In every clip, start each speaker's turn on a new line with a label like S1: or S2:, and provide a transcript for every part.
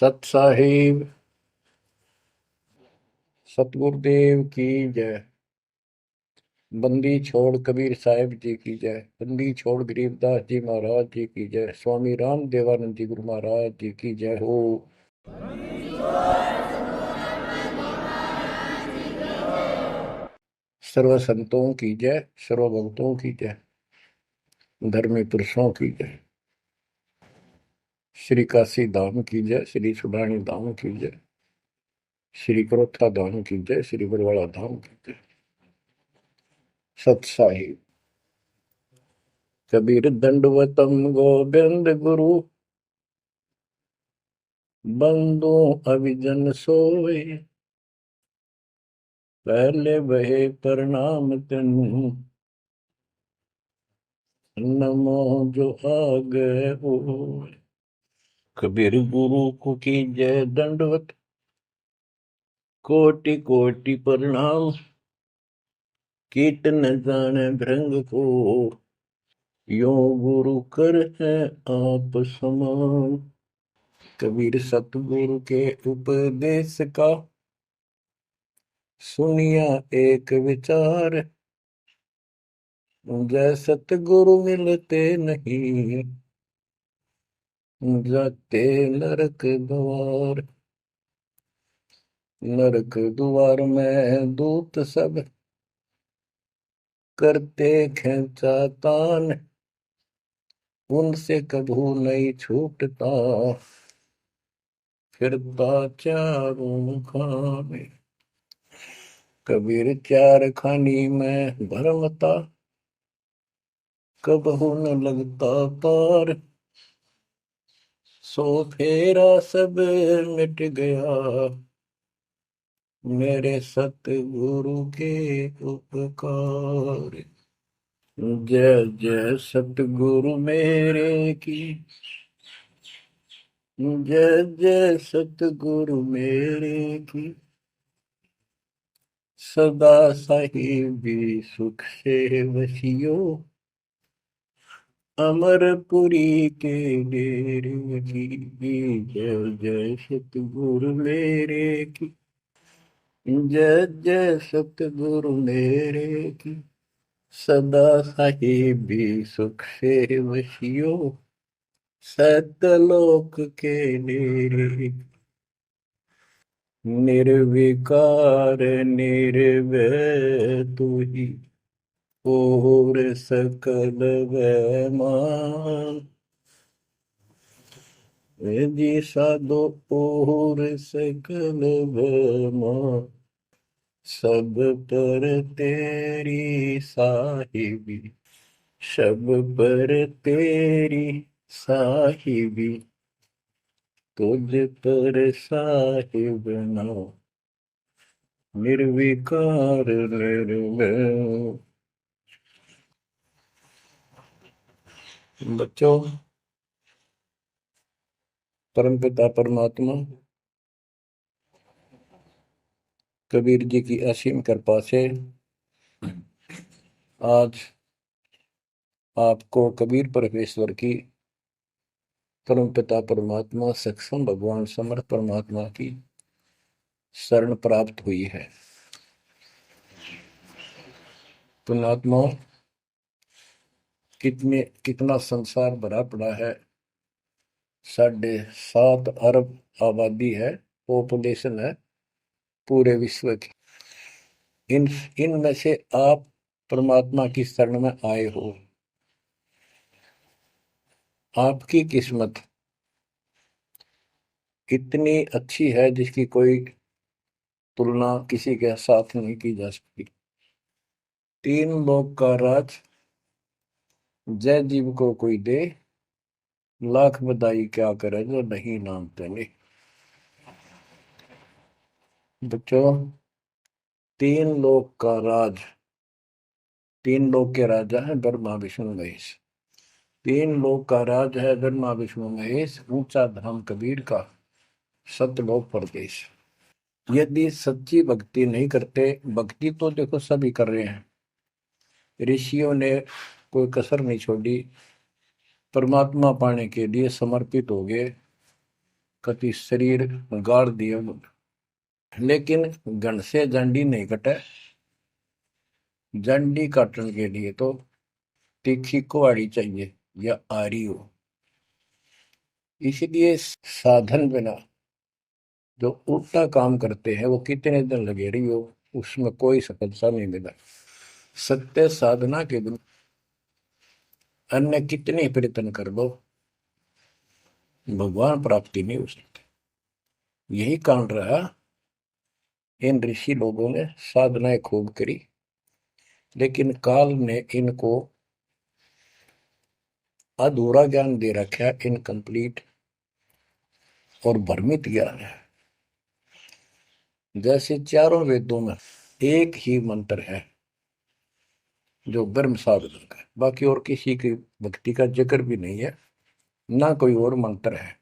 S1: सत साहिब सतगुरुदेव की जय। बंदी छोड़ कबीर साहिब जी की जय। बंदी छोड़ गरीबदास जी महाराज जी की जय। स्वामी राम देवानंद जी गुरु महाराज जी की जय हो। सर्व संतों की जय, सर्व भक्तों की जय, धर्मी पुरुषों की जय। श्री काशी धाम की जय, श्री सुडानी धाम की जय, श्री करोथा धाम की जय, श्री बरवाड़ा धाम की जय। सत साहिब कबीर दंडवतम गोविंद गुरु, बंदो अभिजन सोए, पहले बहे प्रणाम तिन, नमो जो आगे हो। कबीर गुरु को की जय दंडवत, कोटि कोटि प्रणाम, कीट न जाने भृंग को, यो गुरु कर है आप समान। कबीर सतगुरु के उपदेश का, सुनिया एक विचार, जय सतगुरु मिलते नहीं, जाते नरक द्वार। नरक द्वार में दूत सब, करते खेचा तान, उनसे कभू नहीं छूटता, फिरता चारों खाने। कबीर चार खानी में भरमता, कबहू न लगता पार, सो फेरा सब मिट गया, मेरे सतगुरु के उपकार। जय जय सतगुरु मेरे की, जय जय सतगुरु मेरे की, सदा साहिबी सुख से वसियो, अमरपुरी के डेरे की। जय जय सतगुरु मेरे की, जय जय सतगुरु मेरे की, सदा साहिबी सुख से वसियो, सतलोक के डेरे। निर्विकार निर्भय तू ही, और सकल वैमान, जी साधो और सकल वैमान, सब पर तेरी साहिबी, सब पर तेरी साहिबी, तुझ पर साहिब ना, निर्विकार निर्भय। बच्चों, परमपिता परमात्मा कबीर जी की असीम कृपा से आज आपको कबीर परमेश्वर की, परमपिता परमात्मा सक्षम भगवान समर्थ परमात्मा की शरण प्राप्त हुई है। पुण्यात्मा, कितना संसार भरा पड़ा है। 7.5 अरब आबादी है, पॉपुलेशन है पूरे विश्व की। इन इनमें से आप परमात्मा की शरण में आए हो। आपकी किस्मत इतनी अच्छी है जिसकी कोई तुलना किसी के साथ नहीं की जा सकती। 3 लोक का राज जय जीव को कोई दे, लाख बधाई क्या करे जो नहीं नामते नहीं। बच्चों, 3 लोक का राज, 3 लोक के राजा है ब्रह्मा विष्णु महेश। 3 लोक का राज है ब्रह्मा विष्णु महेश, ऊंचा धाम कबीर का, सतलोक परदेश। यदि सच्ची भक्ति नहीं करते, भक्ति तो देखो सभी कर रहे हैं, ऋषियों ने कोई कसर नहीं छोड़ी, परमात्मा पाने के लिए समर्पित हो गए, कति शरीर गाड़ दिए, लेकिन घन से जंडी नहीं कटे। जंडी काटने के लिए तो तीखी कुहाड़ी चाहिए या आरी हो। इसलिए साधन बिना जो उल्टा काम करते हैं वो कितने दिन लगे रही हो, उसमें कोई सफलता नहीं मिला। सत्य साधना के बिना अन्य कितने प्रयत्न कर लो, भगवान प्राप्ति नहीं हो सकती। यही कारण रहा इन ऋषि लोगों ने साधनाएं खूब करी, लेकिन काल ने इनको अधूरा ज्ञान दे रखा, इनकम्प्लीट और भ्रमित ज्ञान है। जैसे चारों वेदों में एक ही मंत्र है जो ब्रह्म साधन का, बाकी और किसी की भक्ति का जिक्र भी नहीं है, ना कोई और मंत्र है।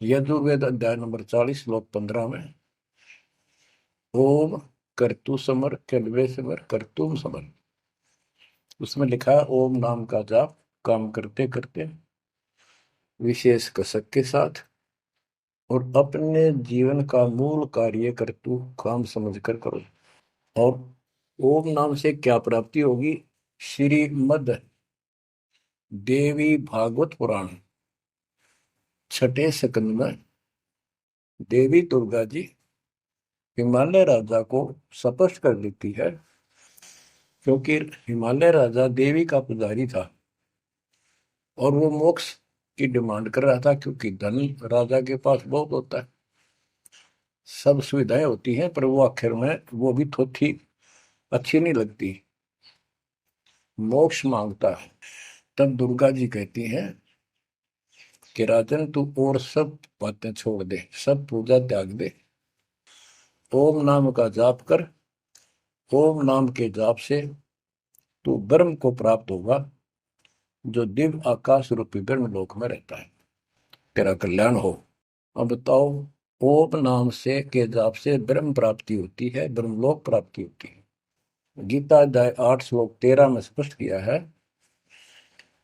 S1: यजुर्वेद अध्याय नंबर 40 श्लोक 15 में ओम कर्तु समर कल्वे समर कर्तुम समर, उसमें लिखा है ओम नाम का जाप काम करते करते विशेष कसक के साथ और अपने जीवन का मूल कार्य कर्तु काम समझकर करो। और ओम नाम से क्या प्राप्ति होगी? श्रीमद देवी भागवत पुराण छठे स्कंद में देवी दुर्गा जी हिमालय राजा को स्पष्ट कर देती है, क्योंकि हिमालय राजा देवी का पुजारी था और वो मोक्ष की डिमांड कर रहा था, क्योंकि धन राजा के पास बहुत होता है, सब सुविधाएं होती हैं, पर वो आखिर में वो भी थोड़ी अच्छी नहीं लगती, मोक्ष मांगता है। तब दुर्गा जी कहती हैं कि राजन तू और सब बातें छोड़ दे, सब पूजा त्याग दे, ओम नाम का जाप कर। ओम नाम के जाप से तू ब्रह्म को प्राप्त होगा, जो दिव्य आकाश रूपी ब्रह्म लोक में रहता है, तेरा कल्याण हो। अब बताओ, ओम नाम से के जाप से ब्रह्म प्राप्ति होती है, ब्रह्मलोक प्राप्ति होती है। गीता अध्याय 8 श्लोक 13 में स्पष्ट किया है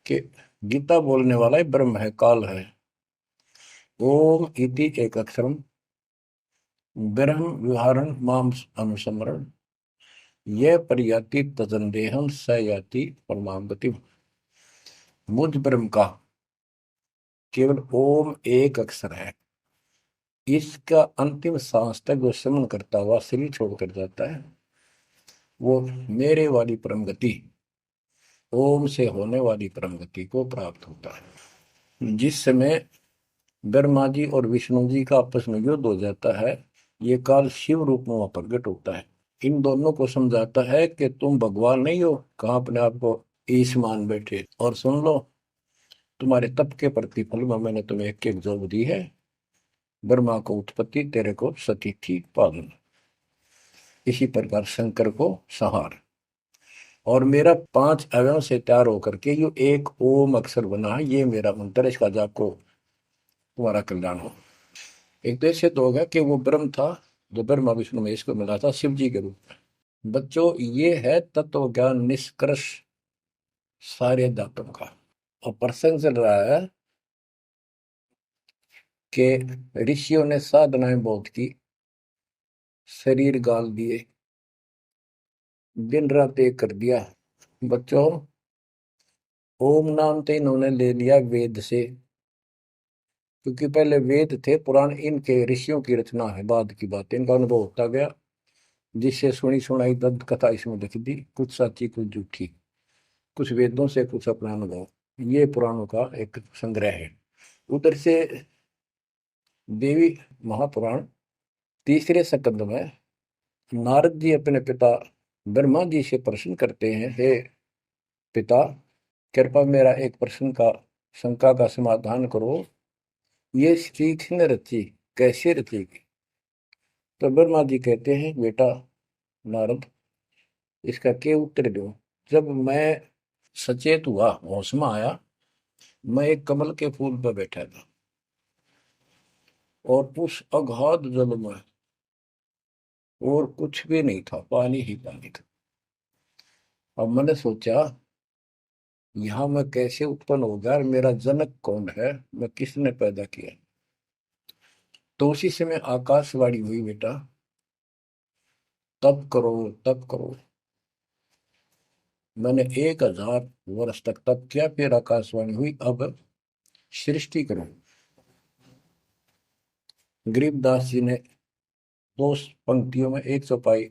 S1: कि गीता बोलने वाला ही ब्रह्म है, काल है। ओम इति एक अक्षरम ब्रह्म विहारण माम अनुसमरण यह परियाति तजंदेहम स याति परमाम गति। मुझ ब्रह्म का केवल ओम एक अक्षर है, इसका अंतिम सांस तक जो समन करता हुआ शरीर छोड़कर जाता है, वो मेरे वाली परम गति, ओम से होने वाली परम गति को प्राप्त होता है। जिस समय ब्रह्मा जी और विष्णु जी का आपस में युद्ध हो जाता है, ये काल शिव रूप में वहां प्रकट होता है, इन दोनों को समझाता है कि तुम भगवान नहीं हो, कहां अपने आप को ईश मान बैठे, और सुन लो तुम्हारे तप के प्रतिफल में मैंने तुम्हें एक एक जोग दी है, ब्रह्मा को उत्पत्ति, तेरे को सती थी पालन, इसी प्रकार शंकर को संहार, और मेरा 5 अवयव से तैयार होकर के ये एक ओम अक्षर बना है, ये मेरा मंत्र, इसका जाप को तुम्हारा कल्याण हो। एक तो ऐसे तो होगा कि वो ब्रह्म था जो ब्रह्मा विष्णु महेश को मिला था शिव जी के रूप में। बच्चों, ये है तत्व ज्ञान निष्कर्ष सारे दातों का। और प्रसंग चल रहा है कि ऋषियों ने साधनाएं बहुत की, शरीर गाल दिए, दिन रात एक कर दिया। बच्चों, ओम नाम तो इन्होंने ले लिया वेद से, क्योंकि पहले वेद थे पुराण, इनके ऋषियों की रचना है, बाद की बात, इनका अनुभव होता गया, जिससे सुनी सुनाई दंत कथा इसमें लिख दी, कुछ सच्ची कुछ झूठी, कुछ वेदों से कुछ अपना अनुभव, ये पुराणों का एक संग्रह है। उधर से देवी महापुराण तीसरे स्कंद में नारद जी अपने पिता ब्रह्मा जी से प्रश्न करते हैं, हे पिता, कृपा मेरा एक प्रश्न का शंका का समाधान करो, ये स्त्री किसने रची, कैसे रचेगी? तो ब्रह्मा जी कहते हैं, बेटा नारद, इसका क्या उत्तर दूं? जब मैं सचेत हुआ, होश में आया, मैं एक कमल के फूल पर बैठा था और उस अगाध जल में और कुछ भी नहीं था, पानी ही पानी था। अब मैंने सोचा, यहाँ मैं कैसे उत्पन्न हो गया, मेरा जनक कौन है, मैं किसने पैदा किया? तो उसी समय आकाशवाणी हुई, बेटा तप करो, तप करो। मैंने 1000 वर्ष तक तप किया, फिर आकाशवाणी हुई, अब सृष्टि करो। गरीबदास जी ने 2 पंक्तियों में एक चौपाई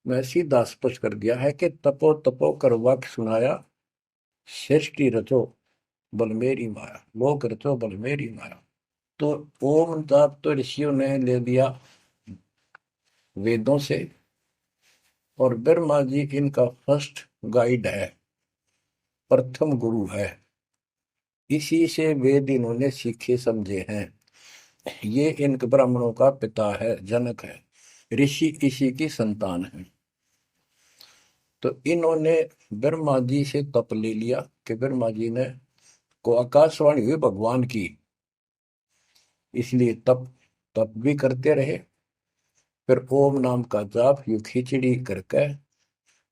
S1: में सीधा स्पष्ट कर दिया है कि तपो तपो कर वाक्य सुनाया, सृष्टि रचो बल मेरी माया, लोक रचो बल मेरी माया। तो ओम जाप तो ऋषियों ने ले लिया वेदों से, और ब्रह्मा जी इनका फर्स्ट गाइड है, प्रथम गुरु है। इसी से वेद इन्होंने सीखे समझे हैं। ये इन ब्राह्मणों का पिता है, जनक है, ऋषि इसी की संतान है। तो इन्होंने ब्रह्मा जी से तप ले लिया कि ब्रह्मा जी ने को आकाशवाणी हुई भगवान की, इसलिए तप तप भी करते रहे। फिर ओम नाम का जाप यू खिचड़ी करके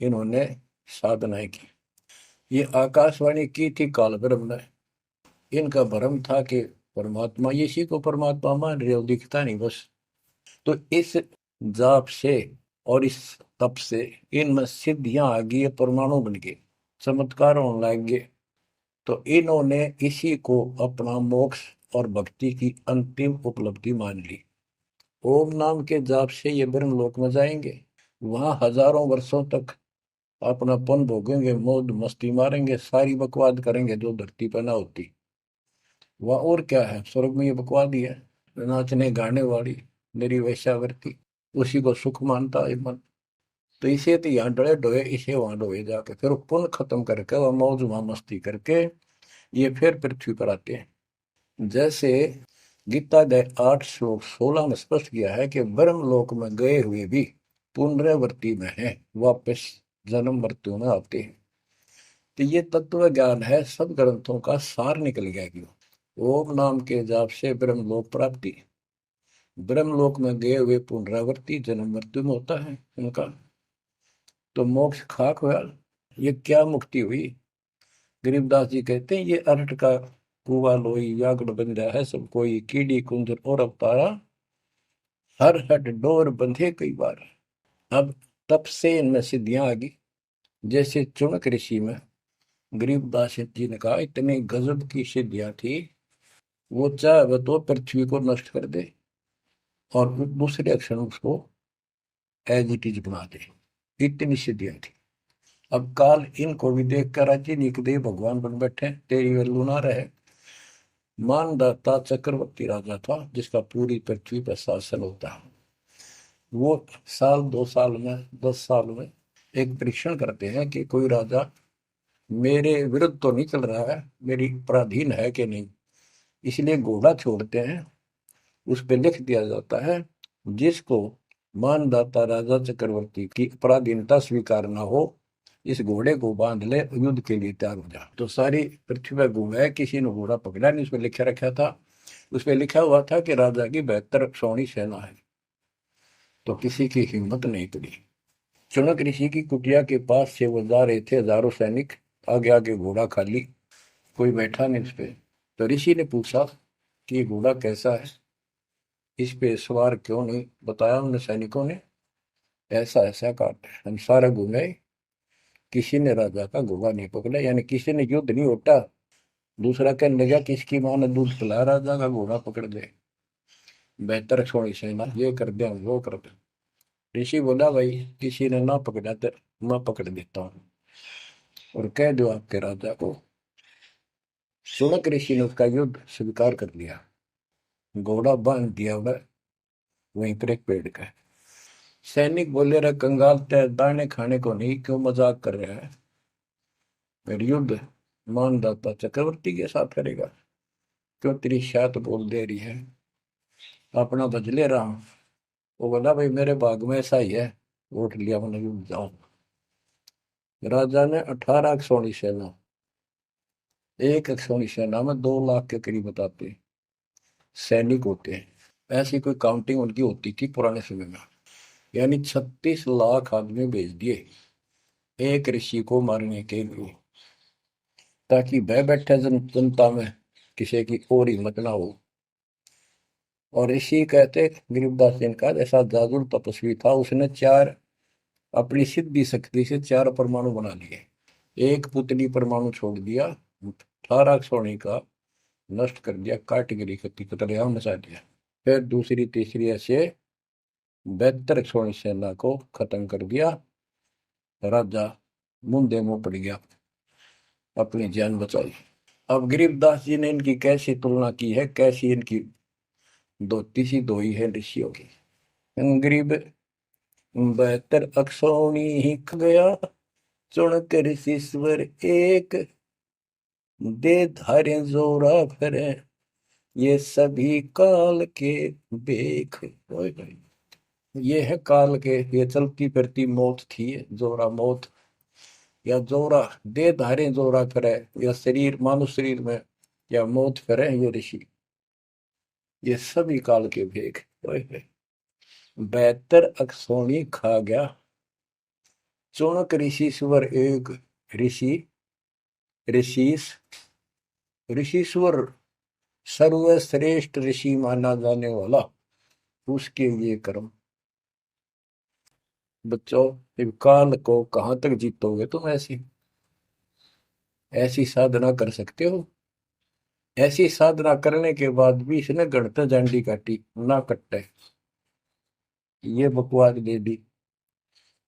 S1: इन्होंने साधनाएं की। ये आकाशवाणी की थी काल ब्रह्म ने। इनका भ्रम था कि परमात्मा, इसी को परमात्मा मान रहे हो, दिखता नहीं बस। तो इस जाप से और इस तप से इनमें सिद्धियां आ गई, परमाणु बन गए, चमत्कार होने लग गए। तो इन्होंने इसी को अपना मोक्ष और भक्ति की अंतिम उपलब्धि मान ली। ओम नाम के जाप से ये ब्रह्म लोक में जाएंगे, वहां हजारों वर्षों तक अपनापन भोगेंगे, मौज मस्ती मारेंगे, सारी बकवाद करेंगे जो धरती पर ना होती। वह और क्या है, स्वर्ग में ये बकवाद ही है, नाचने गाने वाली मेरी वैश्यावृत्ति, उसी को सुख मानता है मन। तो इसे तो यहाँ डोए डोए, इसे वहां डोए जाके फिर पुण्य खत्म करके वह मौज वहां मस्ती करके ये फिर पृथ्वी पर आते हैं। जैसे गीता के 8 श्लोक 16 में स्पष्ट किया है कि ब्रह्म लोक में गए हुए भी पुनरावृत्ति में है, वापस जन्म मृत्यु में आते हैं। तो ये तत्व ज्ञान है, सब ग्रंथों का सार निकल गया क्यों। ओम नाम के जाप से ब्रह्म लोक प्राप्ति, ब्रह्म लोक में गए हुए पुनरावृत्ति जन्म मृत्यु में होता है उनका। तो मोक्ष खाक हुआ। ये क्या मुक्ति हुई। गरीबदास जी कहते हैं ये अरट का कुआ लोई यागड़ बंधा है सब कोई, कीड़ी कुंजर और अवतारा, हर हट डोर बंधे कई बार। अब तब से इनमें सिद्धियां आ गई। जैसे चुनक ऋषि में गरीबदास जी ने कहा इतने गजब की सिद्धियां थी, वो चाहे तो पृथ्वी को नष्ट कर दे और दूसरे अक्षर उसको एज इट इज बना दे, इतनी सिद्धियां थी। अब काल इनको भी देख कर राजी निकदे भगवान बन बैठे, तेरी वैल्यू ना रहे। मानदाता चक्रवर्ती राजा था जिसका पूरी पृथ्वी पर शासन होता है। वो साल 2 साल में 10 साल में एक परीक्षण करते हैं कि कोई राजा मेरे विरुद्ध तो नहीं चल रहा है, मेरी पराधीन है कि नहीं। इसलिए घोड़ा छोड़ते हैं, उस पर लिख दिया जाता है जिसको मानदाता राजा चक्रवर्ती की पराधीनता स्वीकार ना हो, इस घोड़े को बांध ले, युद्ध के लिए तैयार हो जा। तो सारी पृथ्वी पर घूमे, किसी ने घोड़ा पकड़ा नहीं। उसमें लिखा रखा था, उसमें लिखा हुआ था कि राजा की 72 सौणी सेना है। तो किसी की हिम्मत नहीं पड़ी। चुनक ऋषि की कुटिया के पास से वो जा रहे थे, हजारों सैनिक, आगे आगे घोड़ा खाली, कोई बैठा नहीं उस पे। तो ऋषि ने पूछा कि ये घोड़ा कैसा है, इस पे सवार क्यों नहीं। बताया उन सैनिकों ने, ऐसा ऐसा काट हम सारा घूमे, किसी ने राजा का घोड़ा नहीं पकड़ा, यानी किसी ने युद्ध नहीं उठा। दूसरा कहने लगा किसकी मां ने दूध पिलाया, राजा का घोड़ा पकड़ दे, बेहतर छोड़ी सेना, ये कर दे वो कर दे। ऋषि बोला भाई किसी ने ना पकड़ा तो मैं पकड़ देता हूँ और कह दो आपके राजा को। सुनक ऋषि ने उसका युद्ध स्वीकार कर लिया, घोड़ा बांध दिया उधर वहीं पर एक पेड़ का। सैनिक बोले रहे कंगाल ते दाने खाने को नहीं, क्यों मजाक कर रहा है, फिर युद्ध मानदाता चक्रवर्ती के साथ करेगा, क्यों तेरी शात बोल दे रही है, अपना बज ले रहा हूं। वो बोला भाई मेरे भाग में ऐसा ही है, उठ लिया मैंने युद्ध जाऊं। राजा ने 18 सौनी सेना, एक सौनी सेना में 2 लाख के करीब बताते हैं सैनिक होते हैं। ऐसी कोई काउंटिंग उनकी होती थी पुराने समय में। यानी 36 लाख आदमी भेज दिए एक ऋषि को मारने के लिए, ताकि भय बैठे जनता में किसी की और हिम्मत ना हो। और ऋषि कहते गरीबदास जी का ऐसा जादू तपस्वी था, उसने चार अपनी सिद्धि शक्ति से चार परमाणु बना लिए। एक पुतली परमाणु छोड़ दिया, 18 सोने का नष्ट कर दिया, कैटेगरी की तरह मचा दिया। फिर दूसरी तीसरी ऐसे 72 सोनी सेना को खत्म कर दिया। राजा मुंदे मुंह पड़ गया, अपनी जान बचाई। अब गरीबदास जी ने इनकी कैसी तुलना की है, कैसी इनकी दोती सी दोई है ऋषियों की। गरीब 72 अक्षौणी ही ख गया, चुन कर ऋषिश्वर एक, दे धारे जोरा फिरे, ये सभी काल के बेख। ओए होए। ये है काल के, ये चलती फिरती मौत थी, जोरा मौत, या जोरा दे धारे जोरा फिरे, या शरीर मानव शरीर में या मौत फिरे, ये ऋषि, ये सभी काल के भेख। ओए होए। 72 अक्षौणी खा गया, चौणक ऋषि स्वर एक। ऋषि, ऋषिस, ऋषिश्वर, सर्वश्रेष्ठ ऋषि माना जाने वाला, उसके ये कर्म। बच्चों, इस काल को कहां तक जीतोगे तुम? ऐसी ऐसी साधना कर सकते हो? ऐसी साधना करने के बाद भी इसने गणत झंडी काटी ना कट्टे, ये बकवास दे दी।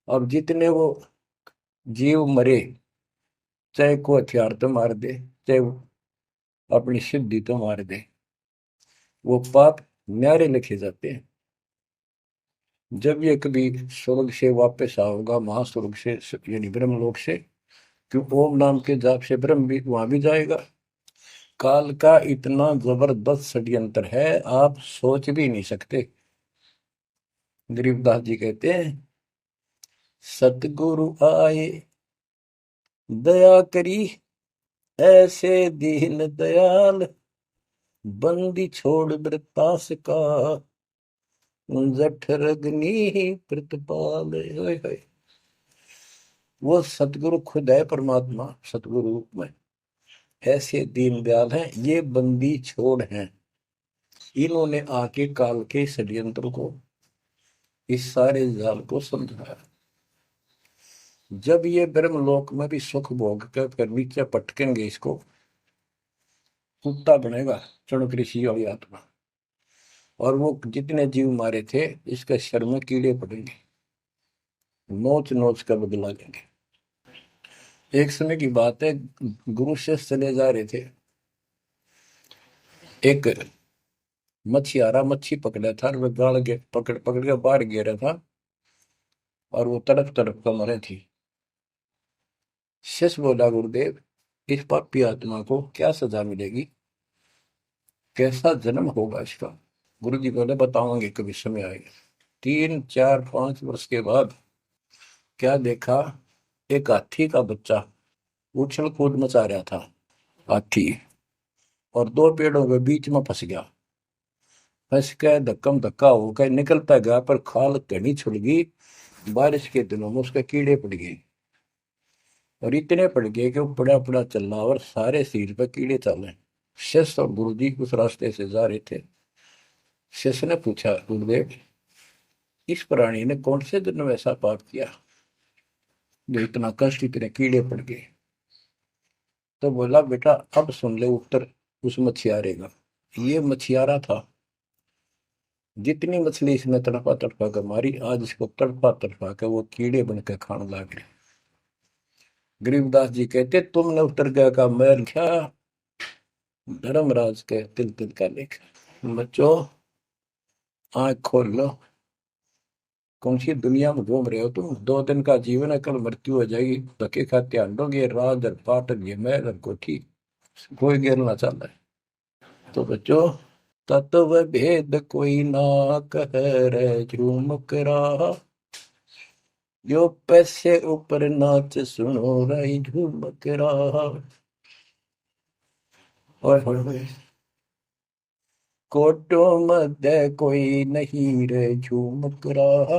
S1: अब जितने वो जीव मरे, चाहे को हथियार तो मार दे, चाहे वो अपनी सिद्धि तो मार दे, वो पाप न्यारे लिखे जाते हैं। जब ये कभी स्वर्ग से वापस आओगा, महास्वर्ग से यानी ब्रह्मलोक से, क्यों ओम नाम के जाप से ब्रह्म भी वहां भी जाएगा। काल का इतना जबरदस्त षड्यंत्र है, आप सोच भी नहीं सकते। गरीबदास जी कहते हैं, सतगुरु आए दया करी, ऐसे दीन दयाल, बंदी छोड़ वृतास का, जठर अग्नि प्रतिपाल। होय होय। वो सतगुरु खुद है, परमात्मा सतगुरु रूप में, ऐसे दीन दयाल हैं, ये बंदी छोड़ हैं। इन्होंने आके काल के षड्यंत्र को, इस सारे जाल को समझाया। जब ये ब्रह्मलोक में भी सुख भोग कर फिर नीचे पटकेंगे, इसको कुत्ता बनेगा चणक ऋषि वाली आत्मा, और वो जितने जीव मारे थे इसके शर में कीड़े पड़ेंगे, नोच नोच कर बदला लेंगे। एक समय की बात है, गुरु से चले जा रहे थे, एक मछियारा मच्छी पकड़ा था, और वह गाड़ के पकड़ पकड़ के बाहर गिरा था, और वो तड़प तड़प कर मरे थी। शिष्य बोला, गुरुदेव, इस पापी आत्मा को क्या सजा मिलेगी, कैसा जन्म होगा इसका? गुरु जी बोले, बताओगे कभी समय आएगा। 3 4 5 वर्ष के बाद क्या देखा, एक हाथी का बच्चा उछल कूद मचा रहा था, हाथी, और दो पेड़ों के बीच में फंस गया। फंस के धक्कम धक्का होकर निकलता गया, पर खाल घनी छुड़ गई। बारिश के दिनों में उसके कीड़े पड़ गए, और इतने पड़ गए कि वो पड़ा पड़ा चल रहा, और सारे शरीर पर कीड़े चल रहे। शिष्य और गुरु जी उस रास्ते से जा रहे थे। शिष्य ने पूछा, गुरुदेव, इस प्राणी ने कौन से दिन में ऐसा पाप किया जो इतना कष्ट, इतने कीड़े पड़ गए? तो बोला, बेटा अब सुन ले उत्तर उस मछियारे का। ये मछियारा था, जितनी मछली इसने तड़पा तड़पा कर मारी, आज इसको तड़पा तड़पा कर वो कीड़े बनकर खाने लग गए। गरीबदास जी कहते, तुमने उत्तर गया का मैल क्या, धर्मराज के तिल तिल का लेख। बच्चों, आंख खोल लो, कौन सी दुनिया में घूम रहे हो तुम? 2 दिन का जीवन है, कल मृत्यु हो जाएगी। धक्के खाते आंडोगे, राज और पाट और ये महल और कोठी, कोई गिरना चाहता है। तो बच्चों, तत्व भेद कोई ना कह रे झूमक रहा, जो पैसे ऊपर नाच सुनो रही झूमक रहा। और कोटो मध्य कोई नहीं रे झूमक रहा,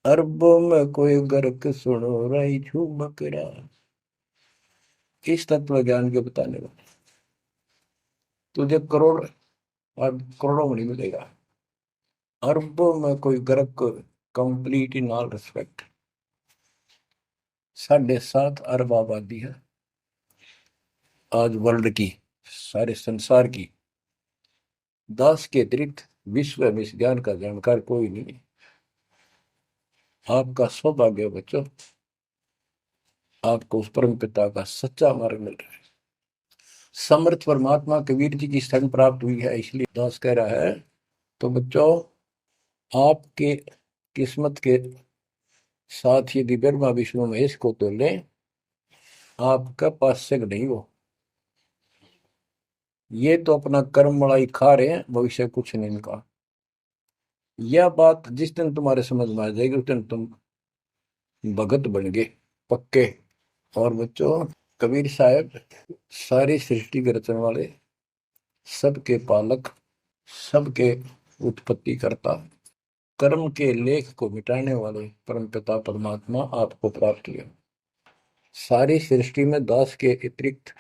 S1: अरबों में कोई गर्क सुनो रही झूमक रहा। इस तत्व ज्ञान के बताने वाले, तुझे करोड़ और करोड़ों में नहीं मिलेगा, अरबों में कोई गर्क को, कंप्लीट इन ऑल रिस्पेक्ट। 7.5 अरब आबादी है आज वर्ल्ड की, सारे संसार की। 10 के अतिरिक्त विश्व में इस ज्ञान का जानकार कोई नहीं है। आपका सौभाग्य है बच्चों, आपको उस परम पिता का सच्चा मार्ग मिल रहा है। समर्थ परमात्मा कबीर जी की शरण प्राप्त हुई है, इसलिए दास कह रहा है। तो बच्चों, आपके किस्मत के साथ यदि ब्रह्मा विष्णु महेश को तो लें, आपका पास से नहीं हो। ये तो अपना कर्म मलाई खा रहे हैं, भविष्य कुछ नहीं इनका। यह बात जिस दिन तुम्हारे समझ में आ जाएगी, उस दिन तुम भगत बन गए पक्के। और बच्चों, कबीर साहब सारी सृष्टि के रचने वाले, सबके पालक, सबके उत्पत्ति करता, कर्म के लेख को मिटाने वाले परमपिता परमात्मा आपको प्राप्त हुए। सारी सृष्टि में दास के अतिरिक्त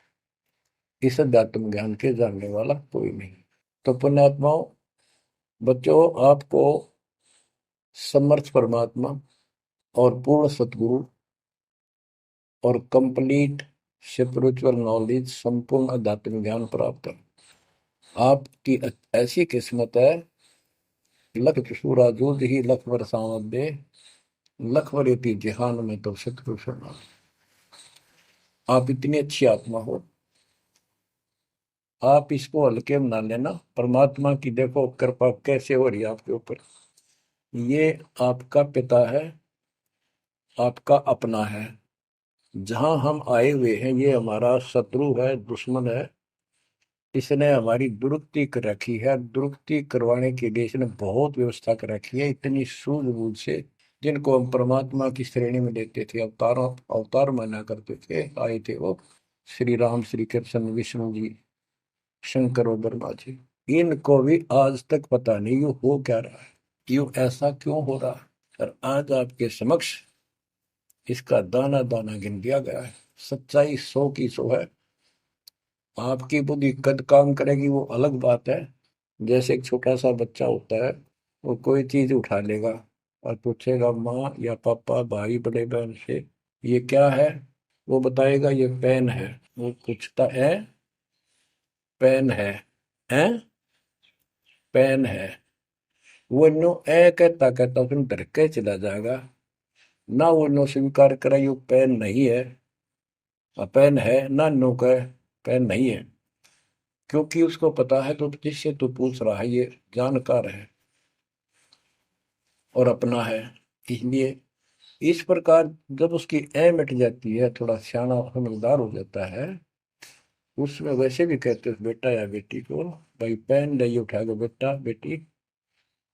S1: इस अध्यात्म ज्ञान के जानने वाला कोई नहीं। तो पुण्यात्माओं, बच्चों, आपको समर्थ परमात्मा और पूर्ण सतगुरु और कंप्लीट स्पिरिचुअल नॉलेज, संपूर्ण अध्यात्म ज्ञान प्राप्त है। आपकी ऐसी किस्मत है, लख चुसूरा जूझ ही लख बरसावत दे, लख बरेती जिहान में तो सतगुरु शरणा। आप इतनी अच्छी आत्मा हो, आप इसको हल्के में ना लेना। परमात्मा की देखो कृपा कैसे हो रही है आपके ऊपर। ये आपका पिता है, आपका अपना है। जहां हम आए हुए हैं, ये हमारा शत्रु है, दुश्मन है। इसने हमारी दुरुक्ति कर रखी है, दुरुक्ति करवाने के लिए इसने बहुत व्यवस्था कर रखी है, इतनी सूझबूझ से। जिनको हम परमात्मा की श्रेणी में लेते थे, अवतारों अवतार माना करते थे, आए थे वो श्री राम, श्री कृष्ण, विष्णु जी, शंकर और ब्रह्मा जी। इनको भी आज तक पता नहीं ये हो क्या रहा है, क्यों ऐसा क्यों हो रहा है। और आज आपके समक्ष इसका दाना दाना गिन दिया गया है। सच्चाई 100 की 100 है। आपकी बुद्धि कद काम करेगी वो अलग बात है। जैसे एक छोटा सा बच्चा होता है, वो कोई चीज उठा लेगा और पूछेगा माँ या पापा, भाई, बड़े बहन से, ये क्या है। वो बताएगा ये पेन है। वो पूछता है, पेन है पेन है। वो नो ए कहता कहता उसमें डर के चला जाएगा। ना वो नो स्वीकार करे ये पेन नहीं है, पेन है, ना नो कहे पेन नहीं है। क्योंकि उसको पता है तो जिससे तू पूछ रहा है ये जानकार है और अपना है। इसलिए इस प्रकार जब उसकी ए मिट जाती है, थोड़ा सियाना समझदार हो जाता है, उसमें वैसे भी कहते हैं बेटा या बेटी को, भाई पेन ले उठा के, बेटा बेटी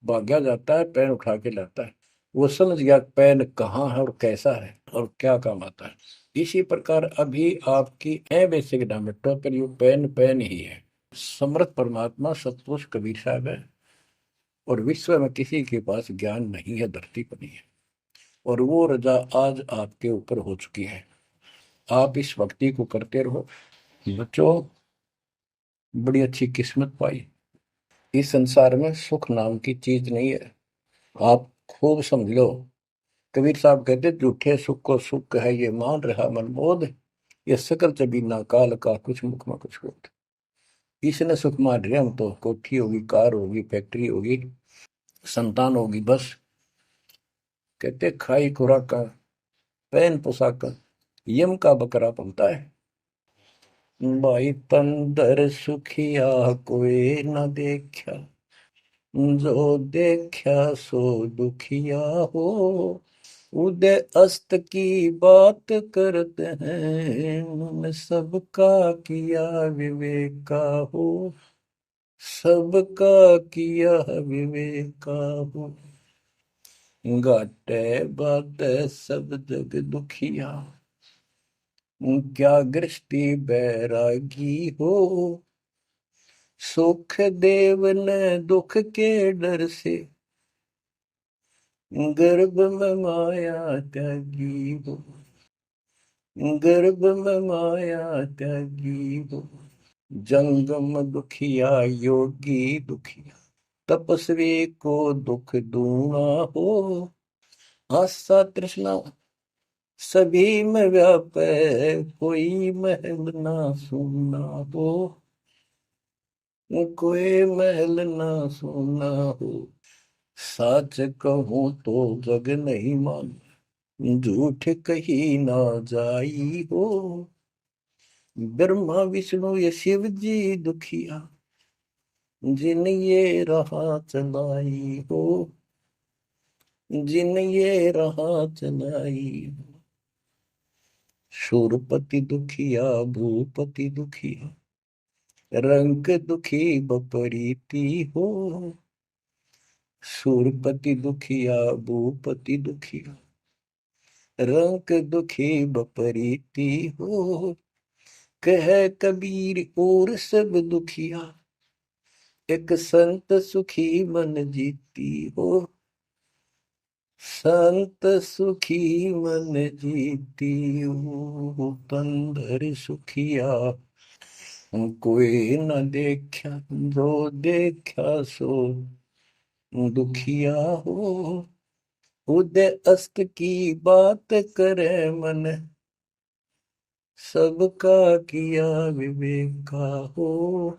S1: भाग्या जाता है, पेन उठा के लाता है। वो समझ गया पेन कहाँ है और कैसा है और क्या काम आता है। इसी प्रकार अभी आपकी ए बेसिक डायमेट्रो पर ये पेन पेन ही है। समर्थ परमात्मा सतपुरुष कबीर साहब है, और विश्व में किसी के पास ज्ञान नहीं है, धरती पर नहीं है। और वो रजा आज आपके ऊपर हो चुकी है। आप इस भक्ति को करते रहो बच्चों। बड़ी अच्छी किस्मत पाई। इस संसार में सुख नाम की चीज नहीं है, आप खूब समझ लो। कबीर साहब कहते झूठे सुख को सुख है ये मान रहा मनमोद, ये सकल चबीना काल का कुछ मुख में कुछ होता। इसने सुख मान रहे हम तो, कोठी होगी, कार होगी, फैक्ट्री होगी, संतान होगी, बस। कहते खाई खुराक का, पहन पोशाक, यम का बकरा पलता है। भाई तंदर सुखिया कोई न देखा, जो देखा सो दुखिया हो। उदय अस्त की बात करते हैं, उन्होंने सबका किया विवेका हो, सबका किया विवेका हो। घाटे बात सब जग दुखिया, क्या गृहस्थी बैरागी हो। सुख देव ने दुख के डर से, गर्भ में माया त्यागी हो, गर्भ में माया त्यागी हो। जंगम दुखिया योगी दुखिया, तपस्वी को दुख दूना हो। आशा तृष्णा सभी में व्यापे, कोई महल ना सुनना हो। कोई महल ना सुनना हो। सच कहूं तो जग नहीं मान, झूठ कही ना जाई हो। ब्रह्मा विष्णु ये शिव जी दुखिया, जिन ये राह चलाई हो। जिन ये राह चलाई हो। शूरपति दुखिया भूपति दुखिया, रंग दुखी बपरीती हो। शूरपति दुखिया भूपति दुखिया, रंग दुखी बपरीती हो। कह कबीर और सब दुखिया, एक संत सुखी मन जीती हो। संत सुखी मन जीती हो। तंदर सुखिया कोई न देखा, जो देखा सो दुखिया हो। उदय अस्त की बात करे मन, सबका किया विवेका हो।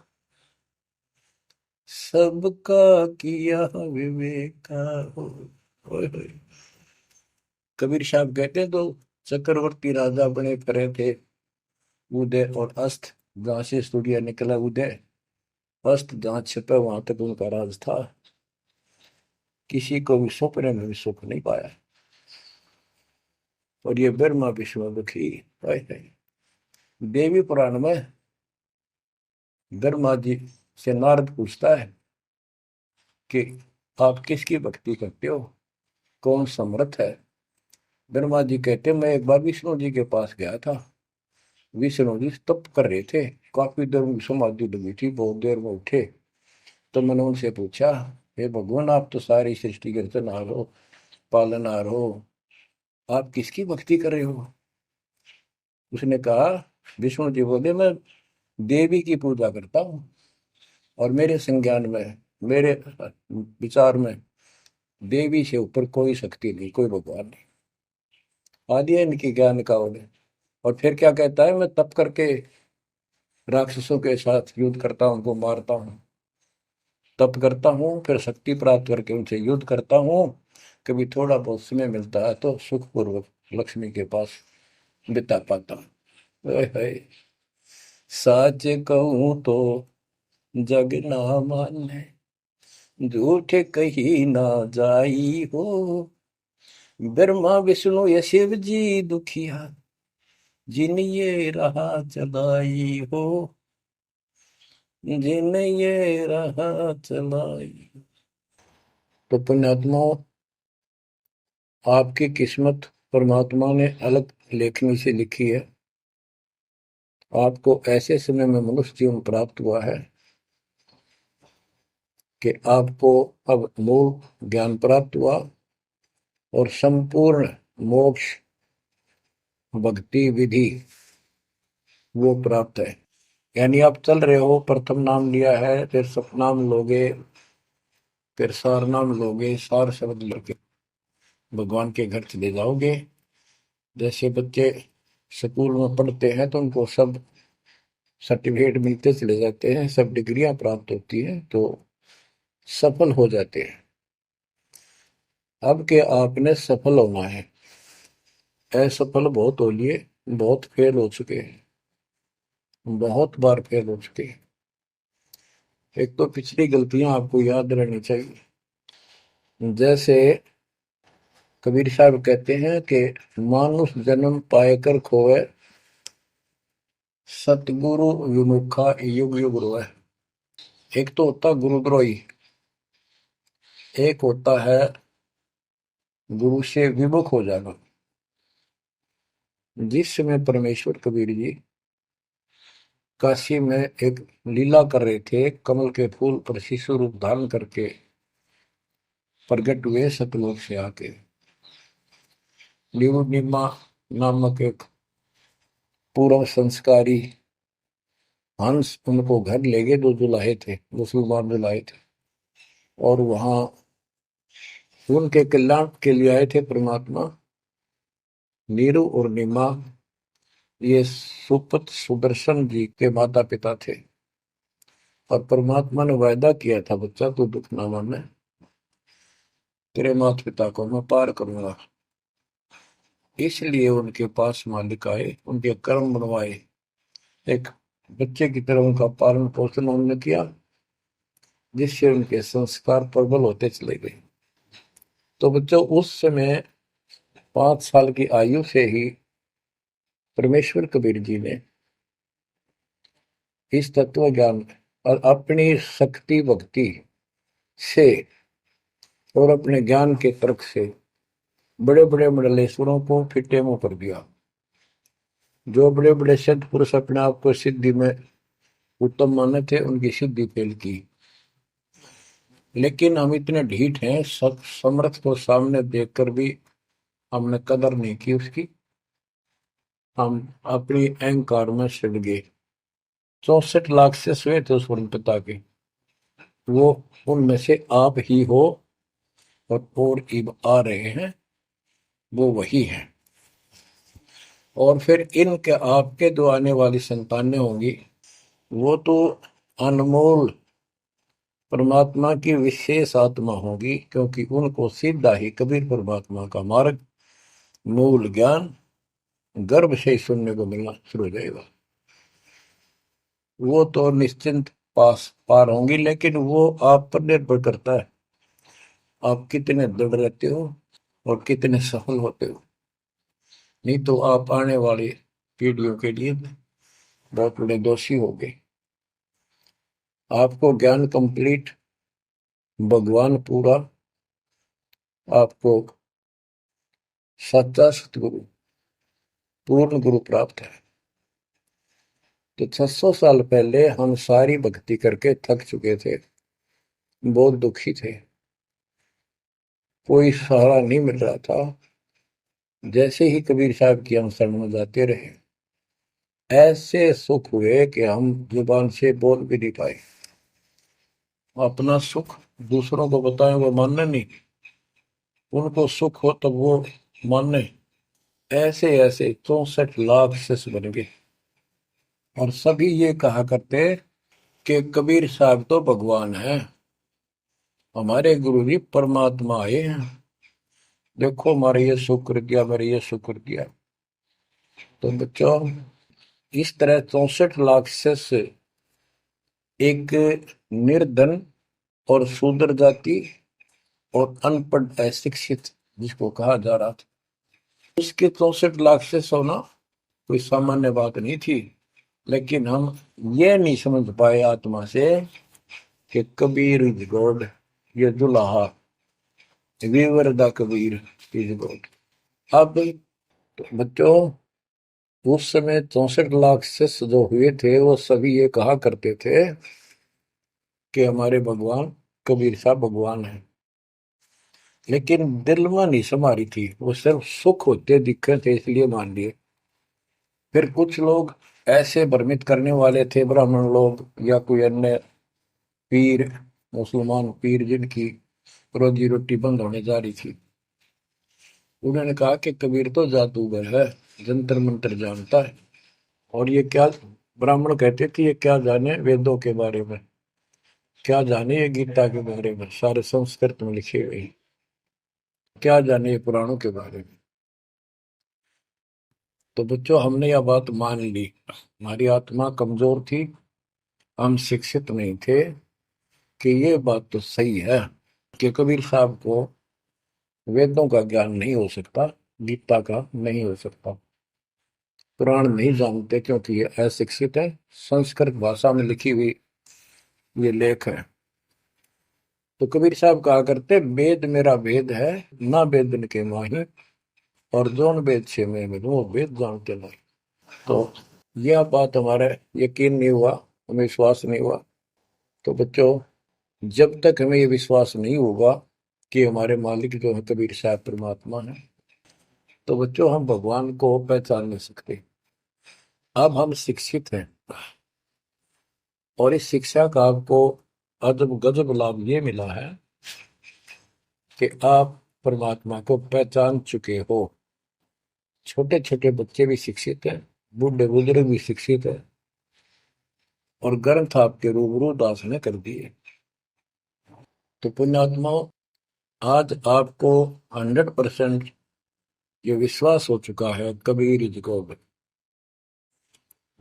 S1: सबका किया विवेका हो। ओए होए। कबीर साहब कहते हैं, तो चक्रवर्ती राजा बने फिरे थे। उदय और अस्त, जहां से सूर्य निकला उदय, अस्त जहां छिपा वहां तक उनका राज था। किसी को भी सपने में भी सुख नहीं पाया। और ये ब्रह्मा विष्णु दुखी। देवी पुराण में ब्रह्मा जी से नारद पूछता है कि आप किसकी भक्ति करते हो, कौन समर्थ है। ब्रह्मा जी कहते, मैं एक बार विष्णु जी के पास गया था। विष्णु जी तप कर रहे थे, काफी देर में समाधि लगी थी, बहुत देर में उठे। तो मैंने उनसे पूछा, हे भगवान, आप तो सारी सृष्टि के रचनहार हो, पालनहार हो, आप किसकी भक्ति कर रहे हो। उसने कहा, विष्णु जी बोले, मैं देवी की पूजा करता हूँ, और मेरे संज्ञान में, मेरे विचार में देवी से ऊपर कोई शक्ति नहीं, कोई भगवान नहीं। आदि है इनकी ज्ञान का उन्हें। और फिर क्या कहता है, मैं तप करके राक्षसों के साथ युद्ध करता हूँ, उनको मारता हूँ, तप करता हूँ, फिर शक्ति प्राप्त करके उनसे युद्ध करता हूँ। कभी थोड़ा बहुत समय मिलता है तो सुखपूर्वक लक्ष्मी के पास बिता पाता हूँ। सच कहूँ तो जग ना माने, झूठ कही ना जाई हो। ब्रह्मा विष्णु ये शिव जी दुखिया, जिन ये राह चलाई हो। जिन ये राह चलाई। तो पुण्यात्माओं, आपकी किस्मत परमात्मा ने अलग लेखनी से लिखी है। आपको ऐसे समय में मनुष्य जीवन प्राप्त हुआ है कि आपको अब मूल ज्ञान प्राप्त हुआ, और संपूर्ण मोक्ष भक्ति विधि वो प्राप्त है। यानी आप चल रहे हो, प्रथम नाम लिया है, फिर सतनाम लोगे, फिर सार नाम लोगे, सार शब्द लोगे, भगवान के घर चले जाओगे। जैसे बच्चे स्कूल में पढ़ते हैं तो उनको सब सर्टिफिकेट मिलते चले जाते हैं, सब डिग्रियां प्राप्त होती हैं, तो सफल हो जाते हैं। अब के आपने सफल होना है। असफल बहुत हो लिए, बहुत फेल हो चुके हैं, बहुत बार फेल हो चुके हैं। एक तो पिछली गलतियां आपको याद रहनी चाहिए। जैसे कबीर साहब कहते हैं कि मानुष जन्म पाएकर खोए, सतगुरु विमुखा युग युग रोए। एक तो होता गुरुद्रोही, एक होता है गुरु से विमुख हो जाना। जिस समय परमेश्वर कबीर जी काशी में एक लीला कर रहे थे, कमल के फूल पर शिशु रूप धारण करके प्रकट हुए सतलोक से आके। निमा नामक एक पूर्व संस्कारी हंस उनको घर ले गए, जो जुलाहे थे, मुसलमान जुलाहे थे, और वहां उनके कल्याण के लिए आए थे परमात्मा। नीरू और नीमा ये सुपत सुदर्शन जी के माता पिता थे, और परमात्मा ने वायदा किया था, बच्चा तू दुख ना माने, तेरे माता पिता को मैं पार करूंगा। इसलिए उनके पास मालिक आए, उनके कर्म बनवाए, एक बच्चे की तरह उनका पालन पोषण उन्होंने किया, जिससे उनके संस्कार प्रबल होते चले गए। तो बच्चों उस समय 5 साल की आयु से ही परमेश्वर कबीर जी ने इस तत्व ज्ञान और अपनी शक्ति भक्ति से और अपने ज्ञान के तर्क से बड़े बड़े मंडलेश्वरों को फिटे मुंह कर दिया। जो बड़े बड़े सिद्ध पुरुष अपने आप को सिद्धि में उत्तम माने थे, उनकी सिद्धि फेल की। लेकिन हम इतने ढीठ हैं, समर्थ को सामने देखकर भी हमने कदर नहीं की उसकी, हम अपनी अहंकार में सिड़ गए। 64 लाख से हुए थे उस वर्ण पिता के, वो उनमें से आप ही हो, और इब आ रहे हैं वो वही है। और फिर इनके आपके जो आने वाली संतानें होंगी, वो तो अनमोल परमात्मा की विशेष आत्मा होगी, क्योंकि उनको सीधा ही कबीर परमात्मा का मार्ग, मूल ज्ञान गर्भ से ही सुनने को मिलना शुरू हो जाएगा। वो तो निश्चिंत पास पार होंगी, लेकिन वो आप पर निर्भर करता है, आप कितने दृढ़ रहते हो और कितने सफल होते हो। नहीं तो आप आने वाली पीढ़ियों के लिए बहुत बड़े दोषी हो गए। आपको ज्ञान कंप्लीट, भगवान पूरा, आपको सच्चा सतगुरु, पूर्ण गुरु प्राप्त है। तो 600 साल पहले हम सारी भक्ति करके थक चुके थे, बहुत दुखी थे, कोई सहारा नहीं मिल रहा था। जैसे ही कबीर साहब की हम शरण में जाते रहे, ऐसे सुख हुए कि हम जुबान से बोल भी नहीं पाए। अपना सुख दूसरों को बताएं वो मानने नहीं, उनको सुख हो तब वो मानने। ऐसे ऐसे 64 लाख शिष्य बन गए, और सभी ये कहा करते कि कबीर साहब तो भगवान है, हमारे गुरु जी परमात्मा आए हैं, देखो हमारे ये शुक्र किया, मेरे ये शुक्र किया। तो बच्चों इस तरह 64 लाख शिष्य एक निर्धन और शूद्र जाति और अनपढ़ अशिक्षित जिसको कहा जा रहा था, उसके 64 लाख शिष्य होना कोई सामान्य बात नहीं थी। लेकिन हम ये नहीं समझ पाए आत्मा से कि कबीर इज गॉड, ये दुल्हा weaver the Kabir is God. अब तो बच्चों उस समय 64 लाख शिष्य जो हुए थे, वो सभी ये कहा करते थे कि हमारे भगवान कबीर साहब भगवान है। लेकिन दिल में नहीं समारी थी, वो सिर्फ सुख होते दिखे थे इसलिए मान लिए। फिर कुछ लोग ऐसे भ्रमित करने वाले थे, ब्राह्मण लोग या कोई अन्य पीर, मुसलमान पीर जिनकी रोजी रोटी बंद होने जा रही थी, उन्होंने कहा कि कबीर तो जादूगर है, जंतर मंत्र जानता है, और ये क्या, ब्राह्मण कहते थे ये क्या जाने वेदों के बारे में, क्या जाने ये गीता के बारे में, सारे संस्कृत में लिखे हुए, क्या जाने ये पुराणों के बारे में। तो बच्चों हमने यह बात मान ली, हमारी आत्मा कमजोर थी, हम शिक्षित नहीं थे कि ये बात तो सही है कि कबीर साहब को वेदों का ज्ञान नहीं हो सकता, गीता का नहीं हो सकता, पुराण नहीं जानते क्योंकि ये अशिक्षित है, संस्कृत भाषा में लिखी हुई ये लेख है। तो कबीर साहब कहा करते वेद मेरा वेद है, ना वेदन के माही, और जोन वेद से मैं मिलूं वो वेद जानते नहीं। तो यह बात हमारा यकीन नहीं हुआ, हमें विश्वास नहीं हुआ। तो बच्चों जब तक हमें ये विश्वास नहीं होगा कि हमारे मालिक जो है कबीर साहब परमात्मा है, तो बच्चों हम भगवान को पहचान नहीं सकते। अब हम शिक्षित हैं, और इस शिक्षा का आपको अजब गजब लाभ ये मिला है कि आप परमात्मा को पहचान चुके हो। छोटे छोटे बच्चे भी शिक्षित हैं, बूढ़े बुजुर्ग भी शिक्षित है, और ग्रंथ आपके रूबरू दास ने कर दिए। तो पुण्यात्माओं, आज आपको 100% ये विश्वास हो चुका है कबीर जी को।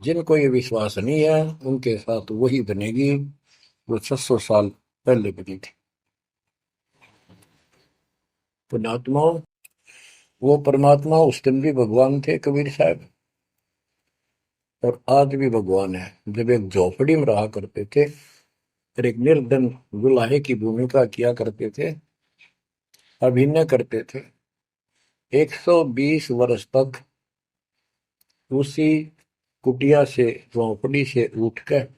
S1: जिनको ये विश्वास नहीं है उनके साथ वही बनेगी जो 600 साल पहले बनी थी। पुण्यात्माओं, वो परमात्मा उस दिन भी भगवान थे कबीर साहब, और आज भी भगवान है। जब एक झोपड़ी में रहा करते थे और एक निर्धन दुल्हे की भूमिका किया करते थे, अभिनय करते थे, 120 वर्ष तक उसी कुटिया से, झोपड़ी से उठकर